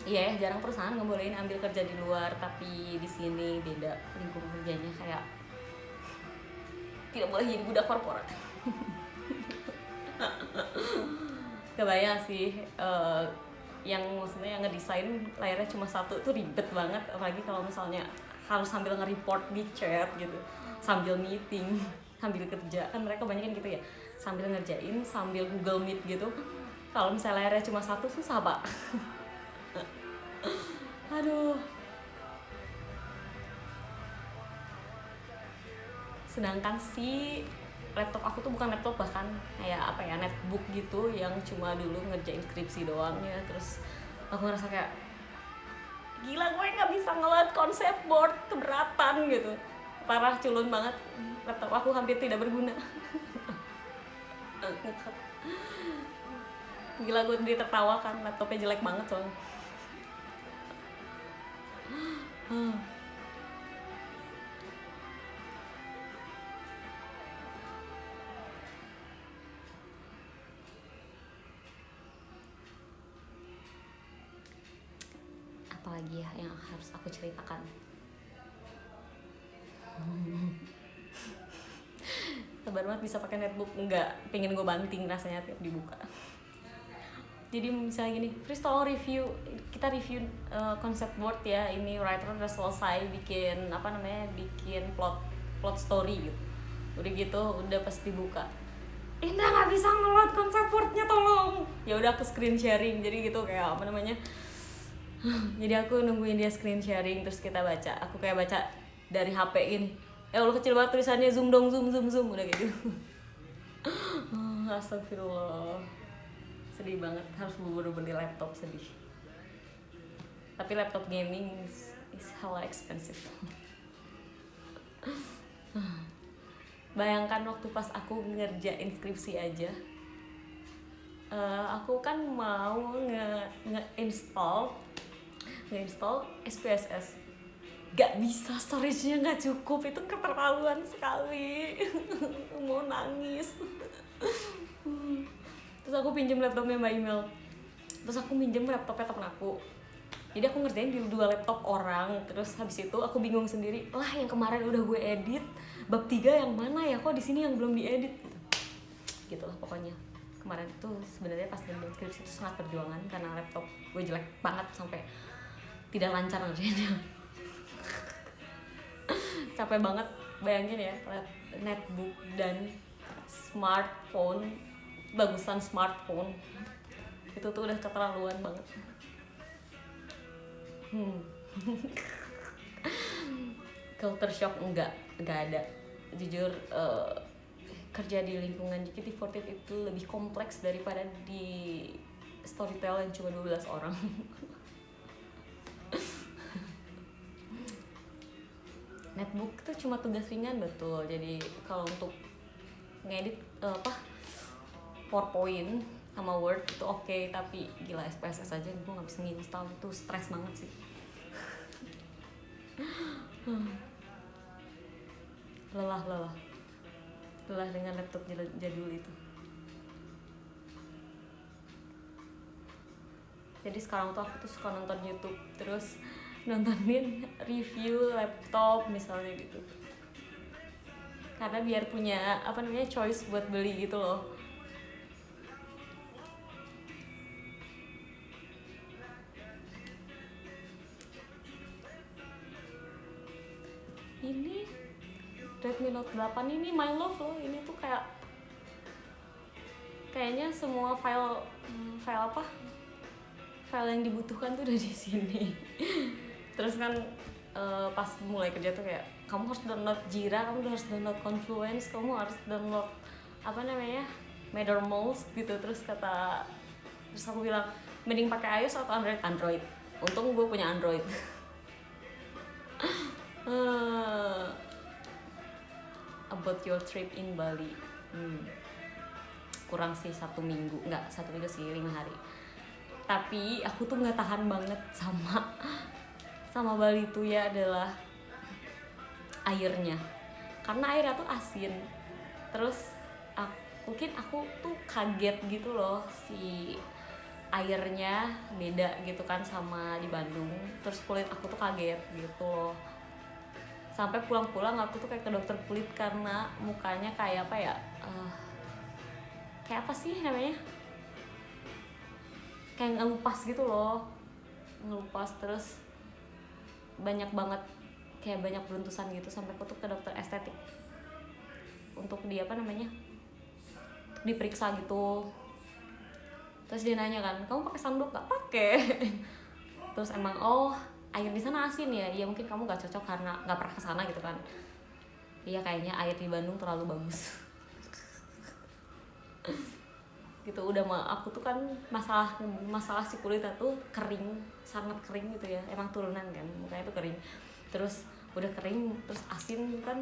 Iya, jarang perusahaan ngebolehin ambil kerja di luar, tapi di sini beda lingkungan kerjanya, kayak tidak boleh jadi budak korporat. Kebayang sih, yang maksudnya yang ngedesain layarnya cuma 1 tuh ribet banget, apalagi kalau misalnya harus sambil nge-report di chat gitu, sambil meeting, sambil kerja, kan mereka banyak kan gitu ya, sambil ngerjain, sambil Google Meet gitu. Kalau misalnya layarnya cuma 1 susah pak. Aduh. Sedangkan si laptop aku tuh bukan laptop, bahkan kayak apa ya, netbook gitu yang cuma dulu ngerjain skripsi doang ya. Terus aku ngerasa kayak gila, gue nggak bisa ngeload konsep board, keberatan gitu, parah, culun banget. Laptop aku hampir tidak berguna. Gila, gue ditertawakan, laptopnya jelek banget soalnya. Apalagi ya yang harus aku ceritakan. Sabar banget bisa pakai netbook, enggak, pengen gue banting rasanya tiap dibuka. Jadi misalnya gini, Chris tolong kita review konsep board ya, ini writer udah selesai bikin bikin plot story gitu. Udah gitu, udah pas dibuka, Indah nggak bisa ngeload konsep boardnya, tolong. Ya udah, aku screen sharing, jadi gitu kayak jadi aku nungguin dia screen sharing, terus kita baca. Aku kayak baca dari HP gini, Allah kecil banget tulisannya, zoom dong, zoom, udah gitu. Astagfirullah, sedih banget, harus buru-buru beli laptop, sedih. Tapi laptop gaming is hella expensive. Bayangkan waktu pas aku ngerjain skripsi aja, aku kan mau nge-install SPSS, gak bisa, storage-nya gak cukup, itu keterlaluan sekali. Mau nangis. Terus aku pinjem laptopnya Mbak Email, terus aku minjem laptopnya temen aku, jadi aku ngerjain di 2 laptop orang. Terus habis itu aku bingung sendiri, lah yang kemarin udah gue edit bab 3 yang mana ya, kok di sini yang belum diedit gitu lah pokoknya. Kemarin tuh sebenarnya pas ngerjain skripsi itu sangat perjuangan, karena laptop gue jelek banget sampai tidak lancar ngerjainnya. Capek banget, bayangin ya, netbook dan smartphone, bagusan smartphone, itu tuh udah keterlaluan banget. Culture shock enggak ada. Jujur, kerja di lingkungan JKT48 itu lebih kompleks daripada di Storytel yang cuma 12 orang. Netbook itu cuma tugas ringan, betul. Jadi kalau untuk ngedit PowerPoint sama Word itu oke, tapi gila SPSS aja gue nggak bisa nginstal, itu stres banget sih. lelah dengan laptop jadul itu. Jadi sekarang tuh aku tuh suka nonton YouTube, terus nontonin review laptop misalnya gitu. karena biar punya choice buat beli gitu loh. Ini Redmi Note 8 ini my love loh. Ini tuh kayaknya semua file yang dibutuhkan tuh udah di sini. Terus kan pas mulai kerja tuh kayak kamu harus download Jira, kamu harus download Confluence, kamu harus download Mattermost gitu. Terus aku bilang mending pakai iOS atau Android. Untung gue punya Android. About your trip in Bali. Kurang sih 1 minggu, enggak 1 minggu sih, 5 hari. Tapi aku tuh nggak tahan banget sama Bali tuh ya, adalah airnya. Karena airnya tuh asin. Terus mungkin aku tuh kaget gitu loh, si airnya beda gitu kan sama di Bandung. Terus kulit aku tuh kaget gitu loh. Sampai pulang-pulang aku tuh kayak ke dokter kulit karena mukanya kayak apa ya, kayak apa sih namanya, kayak ngelupas gitu loh, terus banyak banget kayak banyak beruntusan gitu. Sampai aku tuh ke dokter estetik untuk diperiksa gitu. Terus dia nanya kan, kamu pakai sunblock nggak? Pakai. Terus emang air di sana asin ya? Iya mungkin kamu nggak cocok karena nggak pernah kesana gitu kan. Iya kayaknya air di Bandung terlalu bagus. Gitu. Udah aku tuh kan masalah si kulitnya tuh kering, sangat kering gitu ya, emang turunan kan, mukanya tuh kering. Terus udah kering terus asin kan,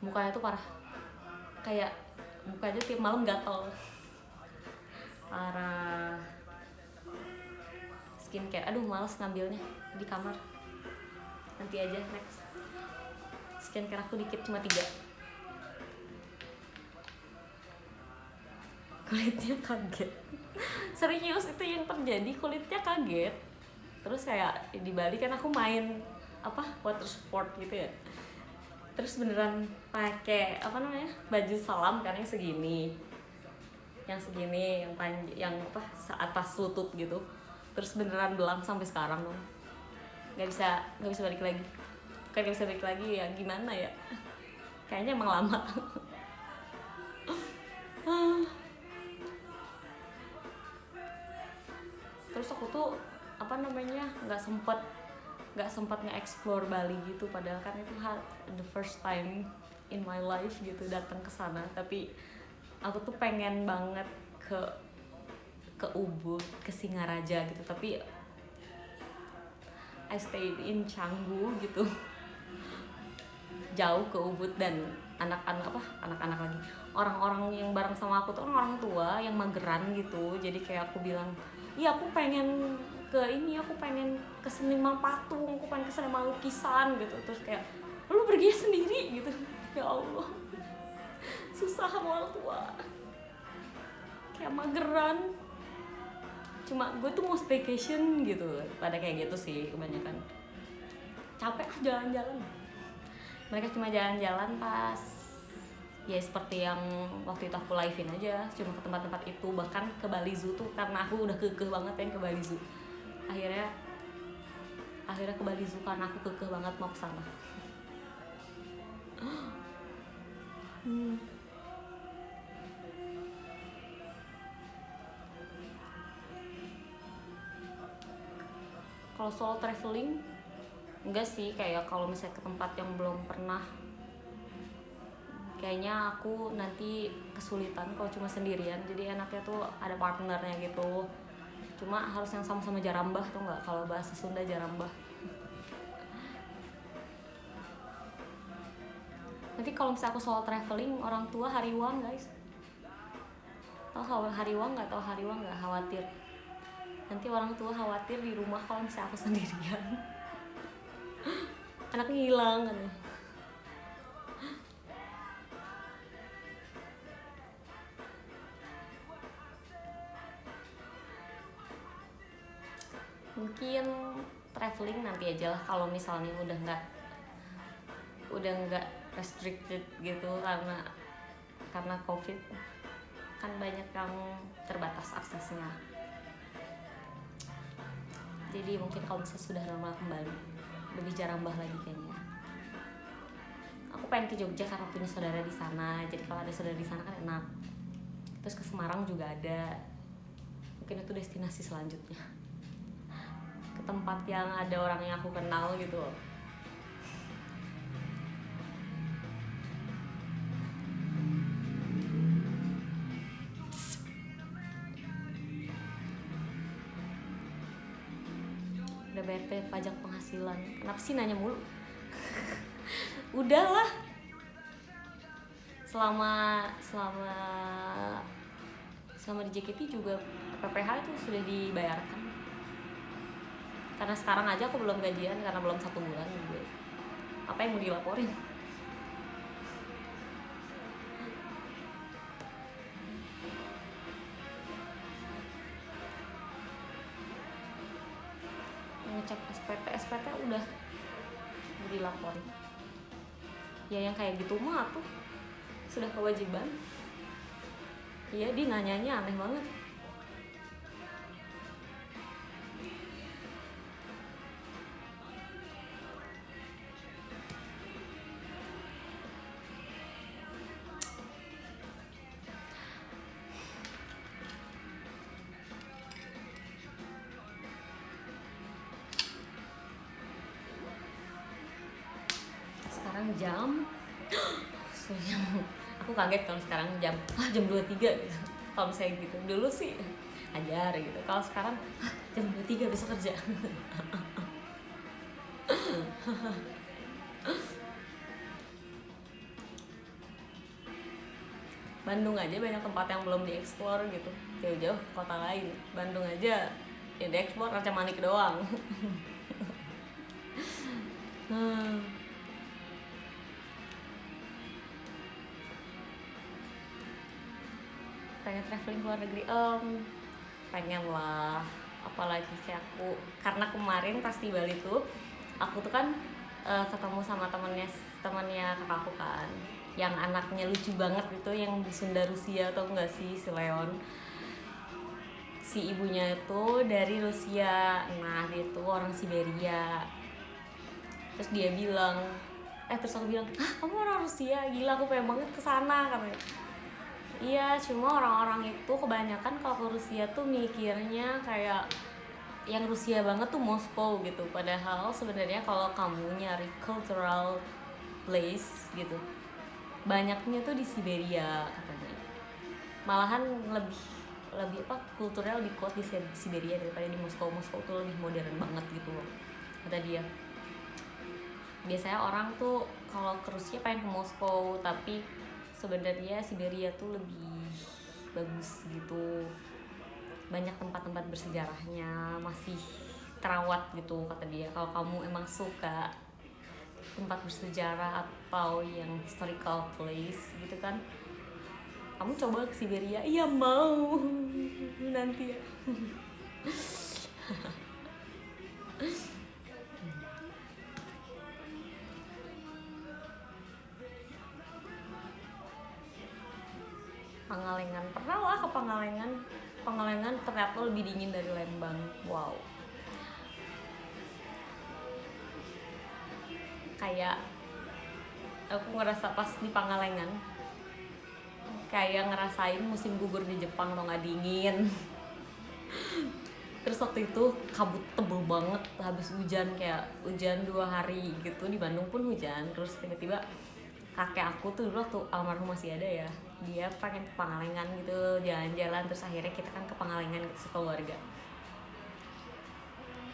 mukanya tuh parah, kayak mukanya tiap malam gatel, parah. Skincare, aduh males ngambilnya di kamar, nanti aja next. Skincare aku dikit, cuma 3. Kulitnya kaget. Serius, itu yang terjadi, kulitnya kaget. Terus kayak di Bali kan aku main water sport gitu ya. Terus beneran pakai baju selam kan yang segini, yang atas lutut gitu. Terus beneran belang sampai sekarang dong. Nggak bisa balik lagi. Kan nggak bisa balik lagi ya, gimana ya? Kayaknya emang lama. Terus aku tuh nggak sempat nge-explore Bali gitu, padahal kan itu the first time in my life gitu datang ke sana. Tapi aku tuh pengen banget ke Ubud, ke Singaraja gitu. Tapi I stayed in Canggu gitu, jauh ke Ubud. Dan anak-anak lagi, orang-orang yang bareng sama aku tuh orang tua yang mageran gitu. Jadi kayak aku bilang, iya aku pengen ke seniman patung, aku pengen ke seniman lukisan gitu. Terus kayak, lu pergi sendiri gitu. Ya Allah, susah sama orang tua, kayak mageran. Cuma gue tuh mau staycation gitu, pada kayak gitu sih kebanyakan. Capek jalan-jalan. Mereka cuma jalan-jalan pas ya seperti yang waktu itu aku live-in aja, cuma ke tempat-tempat itu. Bahkan ke Bali Zoo tuh karena aku udah kekeh banget pengen ke Bali Zoo. Akhirnya ke Bali Zoo karena aku kekeh banget mau ke sana. Kalau solo traveling enggak sih, kayak kalau misalnya ke tempat yang belum pernah, kayaknya aku nanti kesulitan kalau cuma sendirian. Jadi enaknya tuh ada partnernya gitu. Cuma harus yang sama-sama jarambah tuh, nggak, kalau bahasa Sunda jarambah. Nanti kalau misalnya aku solo traveling, orang tua hariwang guys. Tahu hariwang nggak? Khawatir. Nanti orang tua khawatir di rumah kalau misalnya aku sendirian. Anaknya hilang kan ya. Mungkin traveling nanti aja lah, kalau misalnya udah nggak restricted gitu karena COVID kan banyak yang terbatas aksesnya. Jadi mungkin kalau misalnya sudah normal kembali lebih jarang bah lagi kayaknya. Aku pengen ke Jogja karena punya saudara di sana, jadi kalau ada saudara di sana kan enak. Terus ke Semarang juga ada, mungkin itu destinasi selanjutnya, ke tempat yang ada orang yang aku kenal gitu. Udah bayar pajak penghasilan, kenapa sih nanya mulu? Udahlah, selama di JKT juga PPh itu sudah dibayarkan. Karena sekarang aja aku belum gajian karena belum 1 bulan juga. Apa yang mau dilaporin? Ngecek SPT udah dilaporin. Ya yang kayak gitu mah tuh sudah kewajiban. Iya, dia nanyanya aneh banget. Sekarang jam aku kaget kalau sekarang jam 23 gitu. Kalau misalnya gitu dulu sih ajar gitu, kalau sekarang jam 23 besok kerja. Bandung aja banyak tempat yang belum dieksplor gitu, jauh-jauh kota lain. Bandung aja ya dieksplor Raja Manik doang. Pengen traveling ke luar negeri, pengen lah, apalagi kayak aku, karena kemarin pas di Bali tuh aku tuh kan ketemu sama temennya kakakku kan, yang anaknya lucu banget gitu, yang di Sunda Rusia, atau enggak sih, si Leon. Si ibunya itu dari Rusia, nah dia tuh orang Siberia. Terus dia bilang, terus aku bilang, kamu orang Rusia? Gila, aku pengen banget kesana katanya. Iya, cuma orang-orang itu kebanyakan kalau ke Rusia tuh mikirnya kayak yang Rusia banget tuh Moskow gitu. Padahal sebenarnya kalau kamu nyari cultural place gitu, banyaknya tuh di Siberia katanya. Malahan lebih kulturnya lebih kuat di Siberia daripada di Moskow. Moskow tuh lebih modern banget gitu loh, kata dia. Biasanya orang tuh kalau ke Rusia pengen ke Moskow, tapi sebenarnya Siberia tuh lebih bagus gitu. Banyak tempat-tempat bersejarahnya, masih terawat gitu kata dia. Kalau kamu emang suka tempat bersejarah atau yang historical place gitu kan, kamu coba ke Siberia. Iya, mau nanti ya. Pangalengan, pernah lah ke Pangalengan ternyata lebih dingin dari Lembang. Wow, kayak aku ngerasa pas di Pangalengan kayak ngerasain musim gugur di Jepang, atau nggak dingin. Terus waktu itu kabut tebel banget, habis hujan, kayak hujan 2 hari gitu. Di Bandung pun hujan. Terus tiba-tiba kakek aku tuh dulu waktu almarhum masih ada ya, dia pengen ke Pangalengan gitu, jalan-jalan. Terus akhirnya kita kan ke Pangalengan gitu sekeluarga.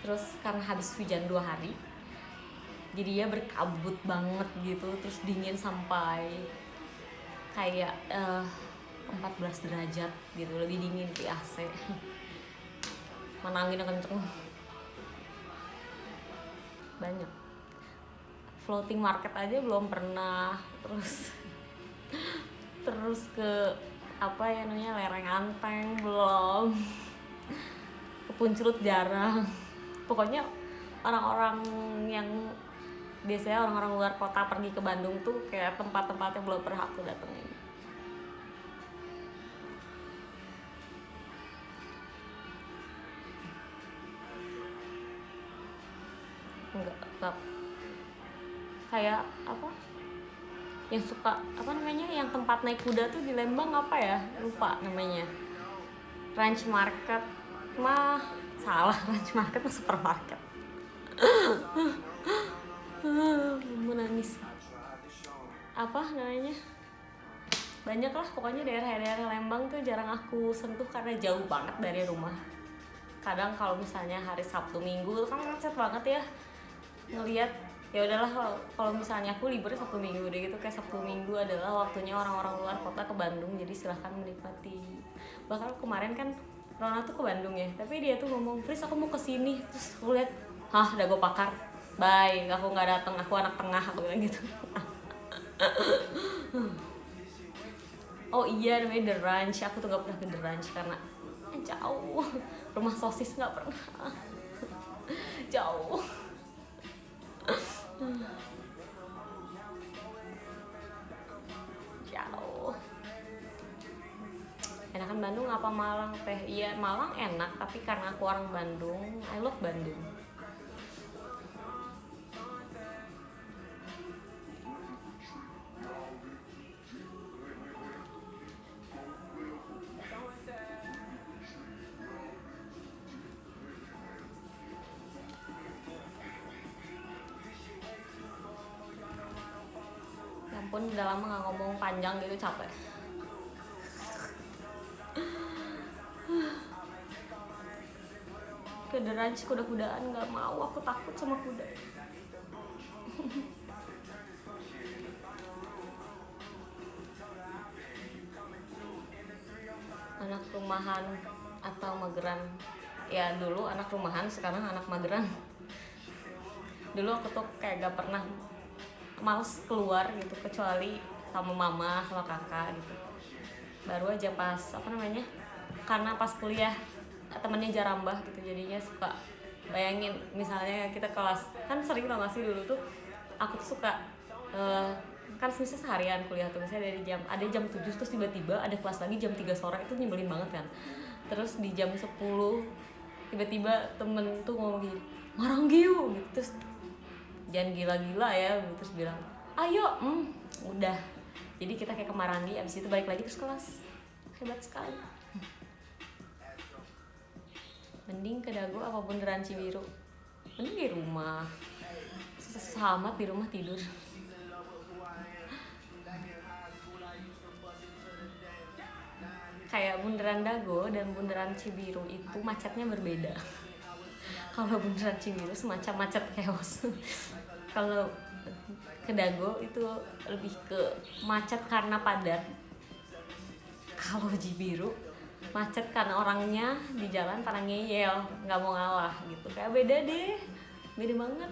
Terus karena habis hujan 2 hari, jadi dia berkabut banget gitu. Terus dingin sampai kayak 14 derajat gitu, lebih dingin di AC. Mana anginnya kenceng. Banyak floating market aja belum pernah. Terus ke apa ya namanya, lereng Anteng belum. Ke Puncelut jarang. Pokoknya orang-orang yang biasanya orang-orang luar kota pergi ke Bandung tuh kayak tempat-tempat yang belum pernah aku datengin. Enggak kayak apa yang suka apa namanya yang tempat naik kuda tuh di Lembang apa ya, lupa namanya. Ranch Market mah salah, Ranch Market mah supermarket. Menangis. Apa namanya, banyak lah pokoknya daerah-daerah Lembang tuh jarang aku sentuh karena jauh banget dari rumah. Kadang kalau misalnya hari Sabtu Minggu kan macet banget ya ngelihat. Ya udahlah kalau misalnya aku libur Sabtu Minggu udah gitu, kayak Sabtu Minggu adalah waktunya orang-orang luar kota ke Bandung, jadi silahkan menikmati. Bahkan kemarin kan Rona tuh ke Bandung ya, tapi dia tuh ngomong, Fris aku mau kesini, terus aku lihat, hah Dago Pakar, bye, aku nggak datang, aku anak tengah, aku bilang gitu. Oh iya namanya The Ranch, aku tuh nggak pernah ke The Ranch karena jauh, rumah sosis nggak pernah, jauh. Jauh. Enakan Bandung apa Malang teh? Iya Malang enak, tapi karena aku orang Bandung, I love Bandung. Ya ampun udah lama gak ngomong panjang gitu, capek. Ke The Ranch kuda-kudaan gak mau, aku takut sama kuda. Anak rumahan atau mageran? Ya dulu anak rumahan, sekarang anak mageran. Dulu aku tuh kayak gak pernah, males keluar gitu kecuali sama mama sama kakak gitu. Baru aja pas apa namanya, karena pas kuliah temennya jarambah gitu, jadinya suka bayangin misalnya kita kelas, kan sering tau gak sih dulu tuh aku tuh suka kan misalnya seharian kuliah tuh misalnya ada jam 7 terus tiba-tiba ada kelas lagi jam 3 sore, itu nyebelin banget kan. Terus di jam 10 tiba-tiba temen tuh ngomong gini, Maranggiu gitu, terus jangan gila-gila ya, terus bilang ayo, udah. Jadi kita kayak ke Marangi, abis itu balik lagi terus kelas. Hebat sekali. Mending ke Dago apa beneran Cibiru? Mending di rumah, susah amat di rumah tidur. Kayak bundaran Dago dan bundaran Cibiru itu macetnya berbeda. Kalau bundaran Cibiru semacam macet chaos. Kalau ke Dago itu lebih ke macet karena padat. Kalau Cibiru macet karena orangnya di jalan pada ngeyel, nggak mau ngalah gitu. Kayak beda deh, beda banget.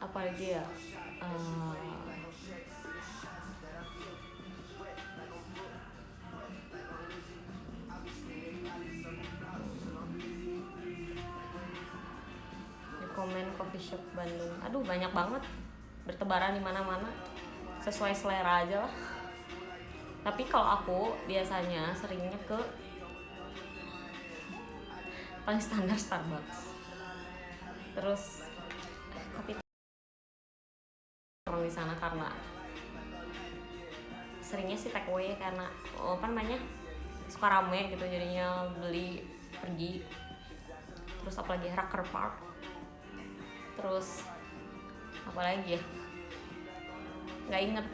Apa lagi ya? Komen coffee shop Bandung, aduh banyak banget, bertebaran di mana-mana, sesuai selera aja lah. Tapi kalau aku biasanya seringnya ke paling standar Starbucks, terus kopi orang di sana karena seringnya sih take away, karena apa namanya suka rame gitu, jadinya beli pergi. Terus apalagi Rucker Park, terus apalagi ya nggak inget,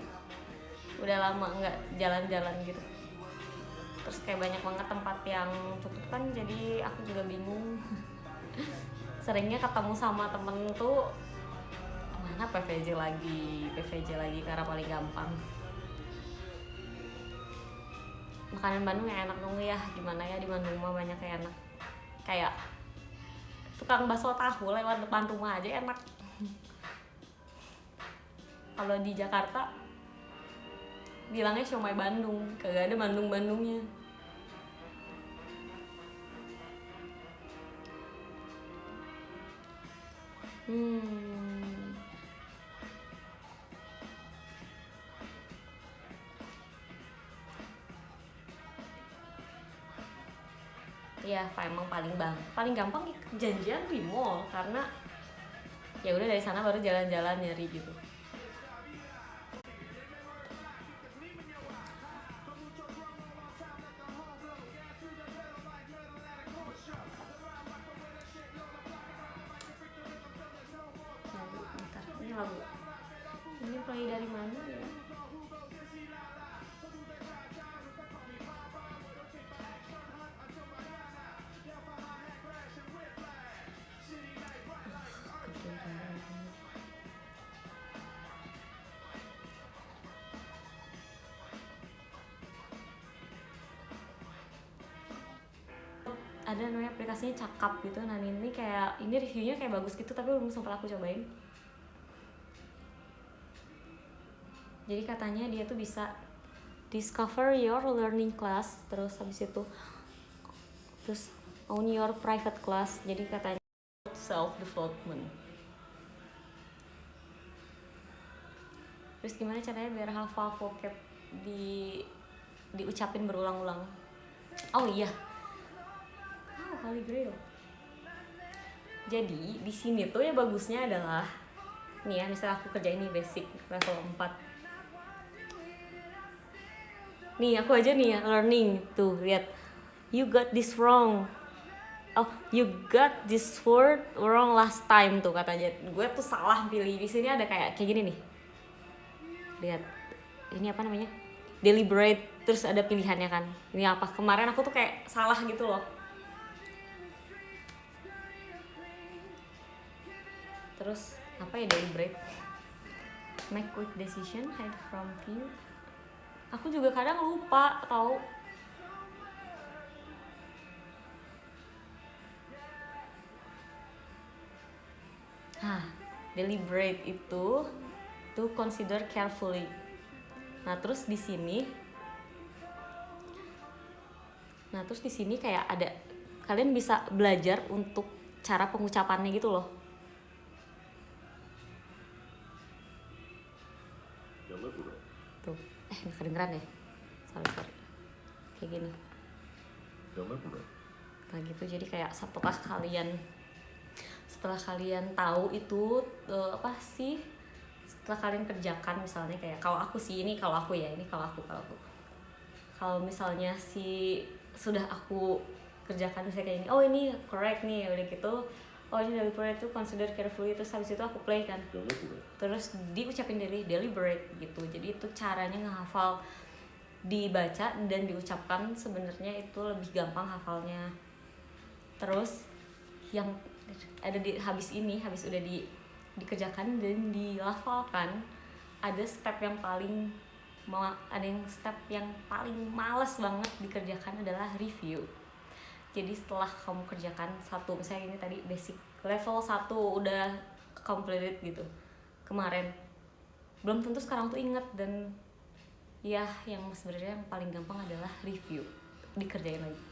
udah lama nggak jalan-jalan gitu. Terus kayak banyak banget tempat yang tutupan, jadi aku juga bingung. Seringnya ketemu sama temen tuh mana PVJ lagi karena paling gampang. Makanan Bandung yang enak dong ya, gimana ya, di Bandung mah banyak yang enak. Kayak itu tukang bakso tahu lewat depan rumah aja enak. Kalau di Jakarta bilangnya siomay Bandung, kagak ada Bandung-Bandungnya. Ya emang paling gampang janjian di mall, karena ya udah dari sana baru jalan-jalan nyari gitu. Bentar, ini lagu ini play dari mana ya? Ada namanya aplikasinya Cakap gitu. Nah ini kayak ini reviewnya kayak bagus gitu, tapi belum sempat aku cobain. Jadi katanya dia tuh bisa discover your learning class, terus habis itu terus own your private class. Jadi katanya self development. Terus gimana caranya biar hafal vocab diucapin berulang-ulang? Oh iya, Holy Grail. Jadi di sini tuh ya bagusnya adalah nih ya, misalnya aku kerjain ini basic level 4. Nih aku aja nih ya learning tuh, lihat, you got this wrong. Oh, you got this word wrong last time tuh katanya. Gue tuh salah pilih. Di sini ada kayak gini nih. Lihat. Ini apa namanya? Deliberate, terus ada pilihannya kan. Ini apa? Kemarin aku tuh kayak salah gitu loh. Terus apa ya deliberate? Make quick decision, hide from view. Aku juga kadang lupa tahu. Deliberate itu to consider carefully. Nah, terus di sini kayak ada, kalian bisa belajar untuk cara pengucapannya gitu loh. Tuh, nggak kedengeran ya? Sorry. Kayak gini. Nah gitu, jadi kayak setelah kalian tahu itu apa sih, setelah kalian kerjakan, misalnya kayak kalau aku kalau misalnya sudah aku kerjakan misalnya kayak ini, oh ini correct nih, udah gitu, oh ini deliberate itu consider carefully, terus habis itu aku play kan, terus diucapin deliberate gitu. Jadi itu caranya ngehafal, dibaca dan diucapkan sebenarnya itu lebih gampang hafalnya. Terus yang ada habis udah dikerjakan dan dilafalkan, ada step yang paling males banget dikerjakan adalah review. Jadi setelah kamu kerjakan satu, misalnya ini tadi basic level 1 udah completed gitu kemarin, belum tentu sekarang tuh inget. Dan ya yang sebenarnya yang paling gampang adalah review, dikerjain lagi.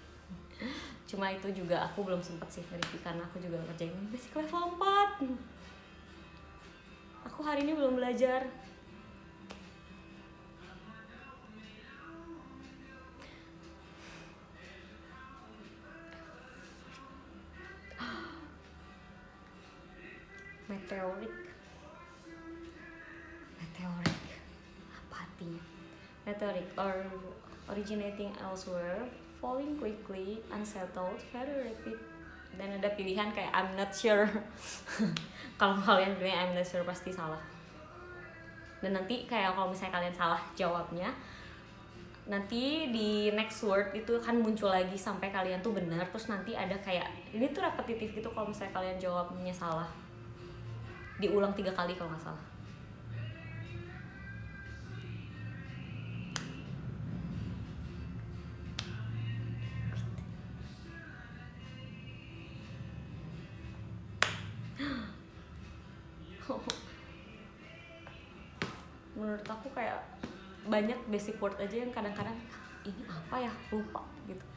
Cuma itu juga aku belum sempet sih nge-review karena aku juga kerjain basic level 4. Aku hari ini belum belajar. Meteoric apa artinya? Meteoric or originating elsewhere, falling quickly, unsettled, very rapid. Dan ada pilihan kayak I'm not sure. Kalau kalian pilih I'm not sure pasti salah. Dan nanti kayak kalau misalnya kalian salah jawabnya, nanti di next word itu akan muncul lagi sampai kalian tuh benar. Terus nanti ada kayak ini tuh repetitif gitu, kalau misalnya kalian jawabnya salah, diulang 3 kali kalau nggak salah. menurut aku kayak banyak basic word aja yang kadang-kadang ini apa ya, lupa gitu.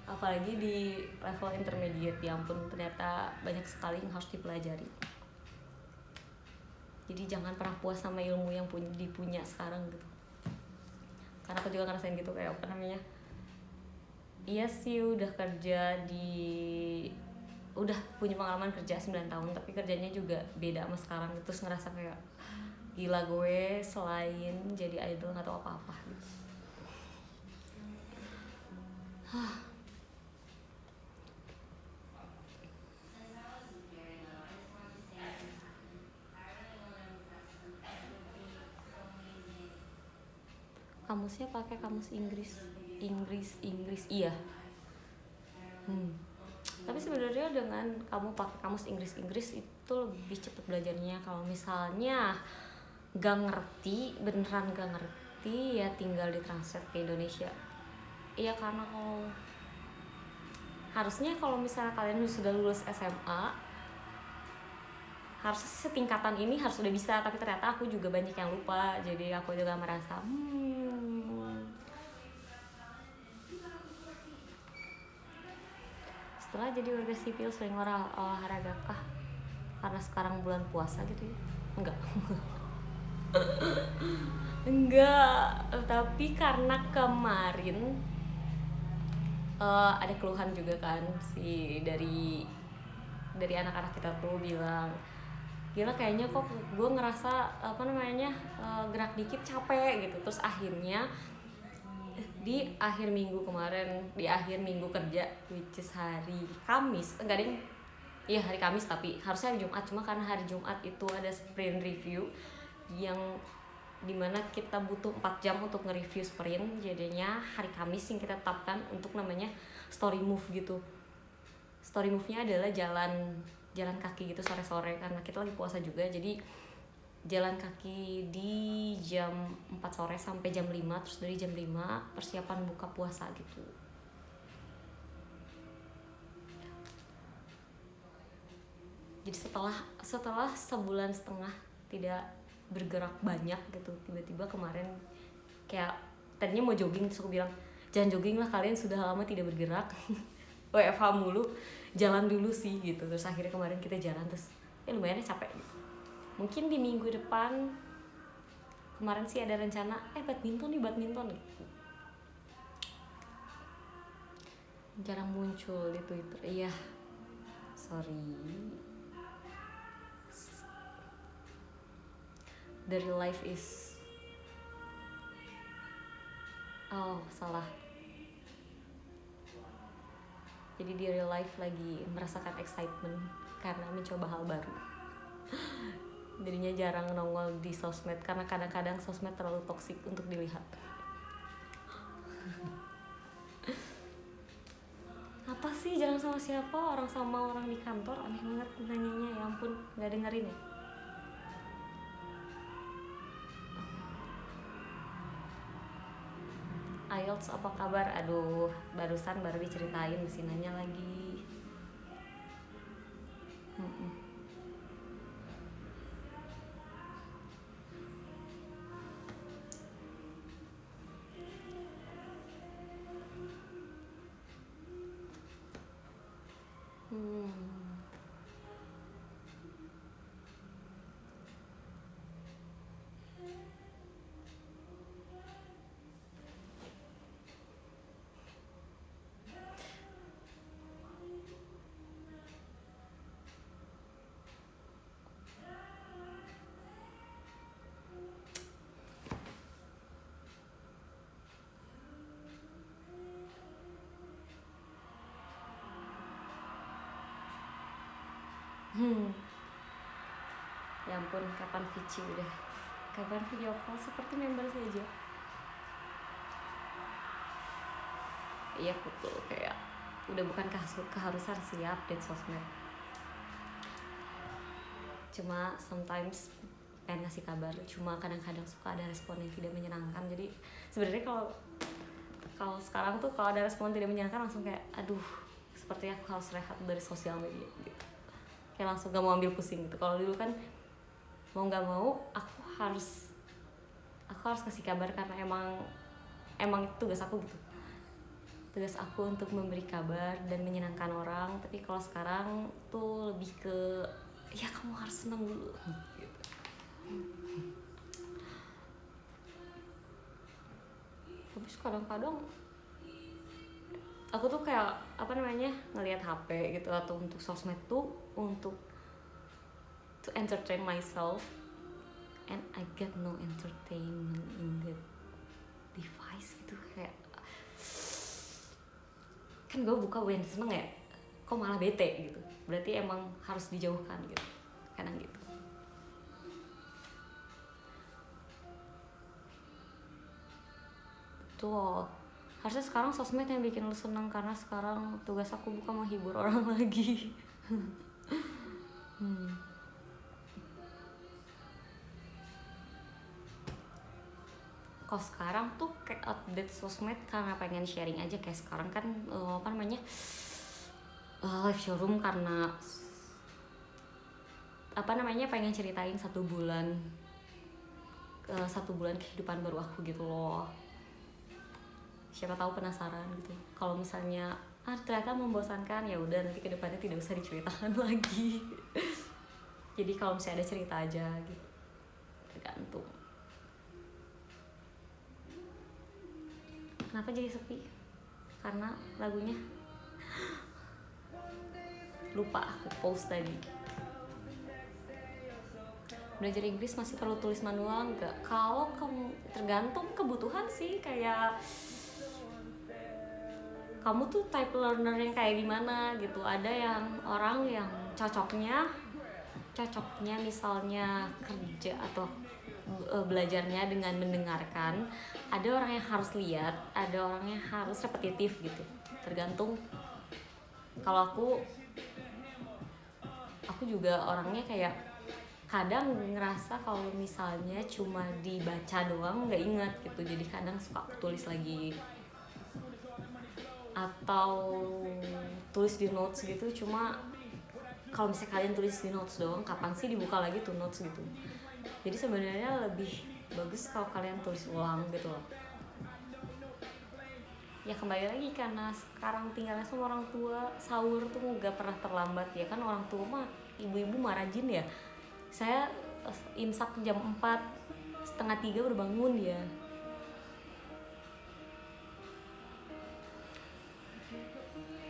Apalagi di level intermediate, ya ampun, ternyata banyak sekali yang harus dipelajari. Jadi jangan pernah puas sama ilmu yang dipunya sekarang gitu. Karena aku juga ngerasain gitu, kayak apa namanya, iya sih udah punya pengalaman kerja 9 tahun, tapi kerjanya juga beda sama sekarang. Terus ngerasa kayak gila, gue selain jadi idol gak tau apa-apa gitu. Kamusnya pakai kamus Inggris iya. Tapi sebenarnya dengan kamu pakai kamus Inggris itu lebih cepat belajarnya. Kalau misalnya beneran gak ngerti, ya tinggal ditranslate ke Indonesia. Iya, karena kalau misalnya kalian sudah lulus SMA, harusnya setingkatan ini harus udah bisa, tapi ternyata aku juga banyak yang lupa. Jadi aku juga merasa setelah jadi warga sipil sering olahraga kah? Karena sekarang bulan puasa gitu ya? Enggak, tapi karena kemarin ada keluhan juga kan dari anak-anak kita tuh bilang, gila kayaknya kok gue ngerasa gerak dikit capek gitu. Terus akhirnya di akhir minggu kemarin, di akhir minggu kerja, which is hari Kamis, hari Kamis, tapi harusnya hari Jumat, cuma karena hari Jumat itu ada sprint review yang dimana kita butuh 4 jam untuk nge-review sprint, jadinya hari Kamis yang kita tetapkan untuk namanya story move gitu. Story move-nya adalah jalan kaki gitu sore-sore, karena kita lagi puasa juga, jadi jalan kaki di jam 4 sore sampai jam 5, terus dari jam 5 persiapan buka puasa gitu. Jadi setelah sebulan setengah tidak bergerak banyak gitu, tiba-tiba kemarin kayak tadinya mau jogging, terus aku bilang jangan jogging lah, kalian sudah lama tidak bergerak. WFH mulu, jalan dulu sih gitu. Terus akhirnya kemarin kita jalan, terus lumayan capek gitu. Mungkin di minggu depan, kemarin sih ada rencana badminton gitu. Jarang muncul di Twitter, iya sorry. The real life is salah. Jadi di real life lagi merasakan excitement karena mencoba hal baru. Jadinya jarang nongol di sosmed karena kadang-kadang sosmed terlalu toksik untuk dilihat. Apa sih jalan sama siapa? Orang sama orang di kantor, aneh banget nanyanya, ya ampun, gak dengerin ya. IELTS apa kabar? Aduh, barusan baru diceritain, masih nanya lagi. Ya ampun, kapan Vici udah? Kapan video call seperti member saja? Iya betul, kayak udah bukan keharusan sih ya update sosmed. Cuma sometimes pengen ngasih kabar, cuma kadang-kadang suka ada respon yang tidak menyenangkan. Jadi sebenarnya kalau sekarang tuh kalau ada respon tidak menyenangkan langsung kayak aduh, sepertinya aku harus rehat dari sosial media gitu. Kayak langsung gak mau ambil pusing gitu. Kalau dulu kan mau gak mau aku harus aku harus kasih kabar karena emang itu tugas aku gitu. Tugas aku untuk memberi kabar dan menyenangkan orang. Tapi kalau sekarang tuh lebih ke ya kamu harus senang dulu gitu. Tapi kadang-kadang aku tuh kayak apa namanya ngelihat HP gitu atau untuk sosmed tuh untuk to entertain myself, and I get no entertainment in that device gitu. Kayak kan gue buka yang seneng ya, kok malah bete gitu. Berarti emang harus dijauhkan gitu, kadang gitu. Tuh harusnya sekarang sosmed yang bikin lu seneng, karena sekarang tugas aku bukan menghibur orang lagi. Kalau sekarang tuh kayak update sosmed karena pengen sharing aja. Kayak sekarang kan apa namanya live showroom, karena apa namanya pengen ceritain 1 bulan kehidupan baru aku gitu loh. Siapa tahu penasaran gitu. Kalau misalnya ternyata membosankan, ya udah nanti kedepannya tidak usah diceritakan lagi. Jadi kalau misalnya ada cerita aja gitu, tergantung. Kenapa jadi sepi? Karena lagunya lupa aku post tadi. Belajar Inggris masih perlu tulis manual enggak? Kalau kamu tergantung kebutuhan sih, kayak kamu tuh type learner yang kayak gimana gitu. Ada yang orang yang cocoknya misalnya kerja atau belajarnya dengan mendengarkan. Ada orang yang harus lihat, ada orang yang harus repetitif gitu. Tergantung. Kalau aku juga orangnya kayak kadang ngerasa kalau misalnya cuma dibaca doang nggak ingat gitu. Jadi kadang suka aku tulis lagi atau tulis di notes gitu. Cuma kalau misalnya kalian tulis di notes doang, kapan sih dibuka lagi tuh notes gitu. Jadi sebenarnya lebih bagus kalau kalian tulis ulang gitu loh. Ya kembali lagi, karena sekarang tinggalnya sama orang tua, sahur tuh gak pernah terlambat ya kan. Orang tua mah ibu-ibu mah rajin ya. Saya imsak jam 4, setengah 3 udah bangun ya.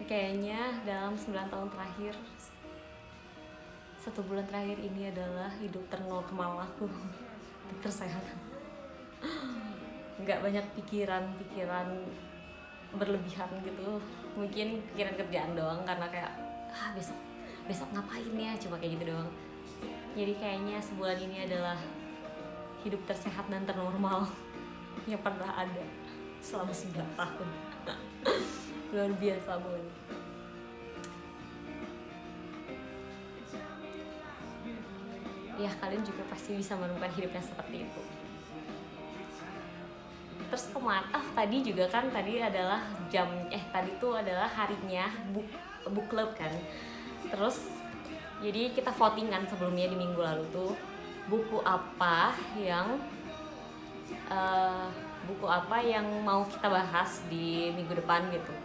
Kayaknya dalam 9 tahun terakhir, 1 bulan terakhir ini adalah hidup ternormal aku. Tersehat. Nggak banyak pikiran berlebihan gitu. Mungkin pikiran kerjaan doang, karena kayak besok ngapain ya, cuma kayak gitu doang. Jadi kayaknya sebulan ini adalah hidup tersehat dan ternormal yang pernah ada selama 9 tahun. Luar biasa boy. Ya kalian juga pasti bisa menemukan hidupnya seperti itu. Terus tadi juga kan tadi adalah tadi tuh adalah harinya book club kan. Terus jadi kita voting kan sebelumnya di minggu lalu tuh buku apa yang mau kita bahas di minggu depan gitu.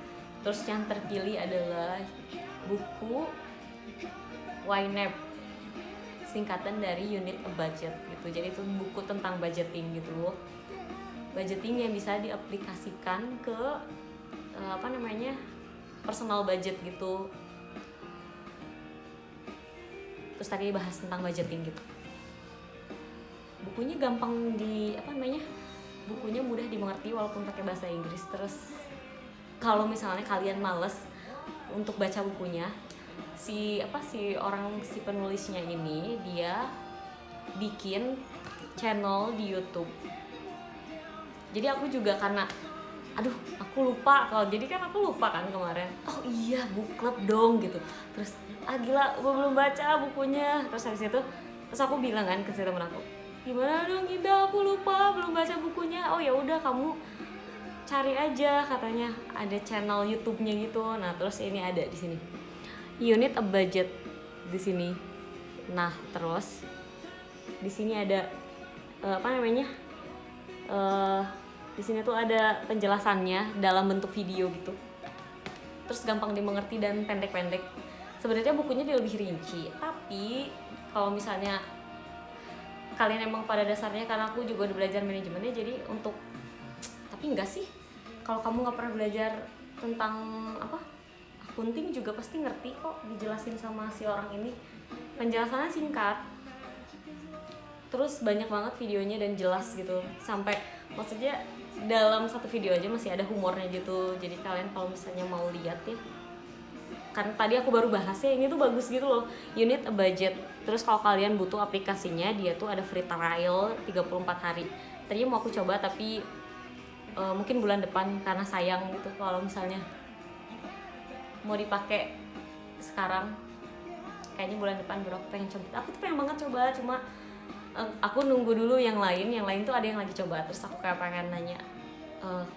Terus yang terpilih adalah buku YNAB, singkatan dari Unit a Budget gitu. Jadi itu buku tentang budgeting gitu. Budgeting yang bisa diaplikasikan ke personal budget gitu. Terus tadi bahas tentang budgeting gitu. Bukunya gampang bukunya mudah dimengerti walaupun pakai bahasa Inggris. Terus kalau misalnya kalian males untuk baca bukunya, si penulisnya ini dia bikin channel di YouTube. Jadi aku juga karena aku lupa kan kemarin. Oh iya, book club dong gitu. Terus gila, gue belum baca bukunya. Terus habis itu aku bilang kan ke teman aku, gimana dong Ginda, aku lupa belum baca bukunya. Oh ya udah, kamu cari aja, katanya ada channel YouTube-nya gitu. Nah terus ini ada di sini Unit a Budget di sini. Nah terus di sini ada Di sini tuh ada penjelasannya dalam bentuk video gitu, terus gampang dimengerti dan pendek-pendek. Sebenarnya bukunya dia lebih rinci, tapi kalau misalnya kalian emang pada dasarnya, karena aku juga udah belajar manajemennya, jadi untuk, tapi enggak sih, kalau kamu nggak pernah belajar tentang apa akunting juga pasti ngerti kok, dijelasin sama si orang ini. Penjelasannya singkat, terus banyak banget videonya dan jelas gitu, sampai maksudnya dalam satu video aja masih ada humornya gitu. Jadi kalian kalau misalnya mau lihat ya, kan tadi aku baru bahas ya, ini tuh bagus gitu loh, you need a budget. Terus kalau kalian butuh aplikasinya, dia tuh ada free trial 34 hari. Tadinya mau aku coba tapi mungkin bulan depan, karena sayang gitu kalau misalnya mau dipakai sekarang. Kayaknya bulan depan baru aku pengen coba. Aku tuh pengen banget coba, cuma aku nunggu dulu yang lain tuh ada yang lagi coba. Terus aku kayak pengen nanya,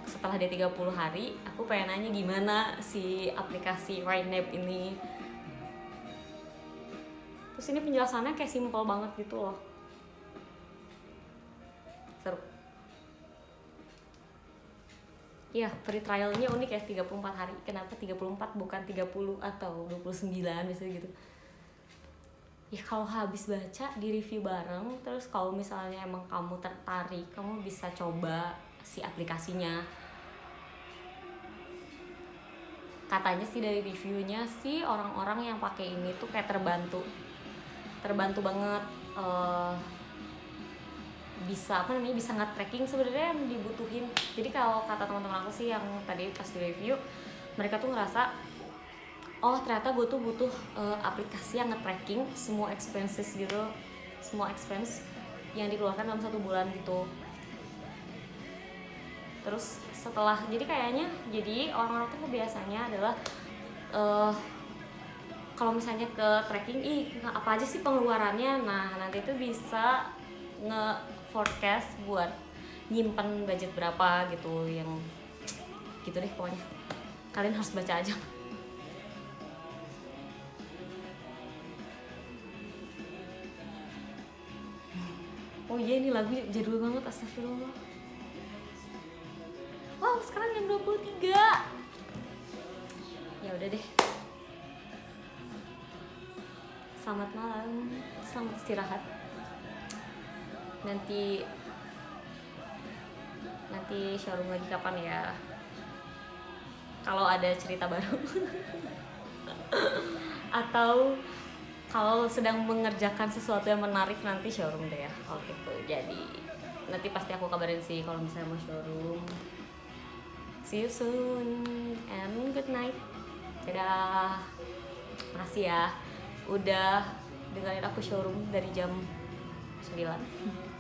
setelah dia 30 hari, aku pengen nanya gimana si aplikasi YNAB ini. Terus ini penjelasannya kayak simple banget gitu loh, seru. Iya, free trialnya unik ya, 34 hari. Kenapa 34 bukan 30 atau 29 misalnya gitu. Ya kalau habis baca, di review bareng. Terus kalau misalnya emang kamu tertarik, kamu bisa coba si aplikasinya. Katanya sih dari reviewnya sih, orang-orang yang pakai ini tuh kayak terbantu banget. Bisa bisa nge-tracking sebenarnya yang dibutuhin. Jadi kalau kata teman-teman aku sih yang tadi pas di review, mereka tuh ngerasa, oh ternyata gue tuh butuh aplikasi yang nge-tracking semua expenses gitu, semua expense yang dikeluarkan dalam 1 bulan gitu. Terus setelah, jadi kayaknya, jadi orang-orang tuh biasanya adalah kalau misalnya ke tracking, apa aja sih pengeluarannya, nah nanti itu bisa nge-forecast buat nyimpen budget berapa gitu, yang gitu deh pokoknya. Kalian harus baca aja. Oh iya, ini lagu jadul banget, astagfirullah. Wow, sekarang jam 23. Ya udah deh. Selamat malam, selamat istirahat. Nanti showroom lagi kapan ya? Kalau ada cerita baru. Atau kalau sedang mengerjakan sesuatu yang menarik, nanti showroom deh ya. Oh gitu. Jadi nanti pasti aku kabarin sih kalau misalnya mau showroom. See you soon and good night. Dadah. Makasih ya udah dengerin aku showroom dari jam 9.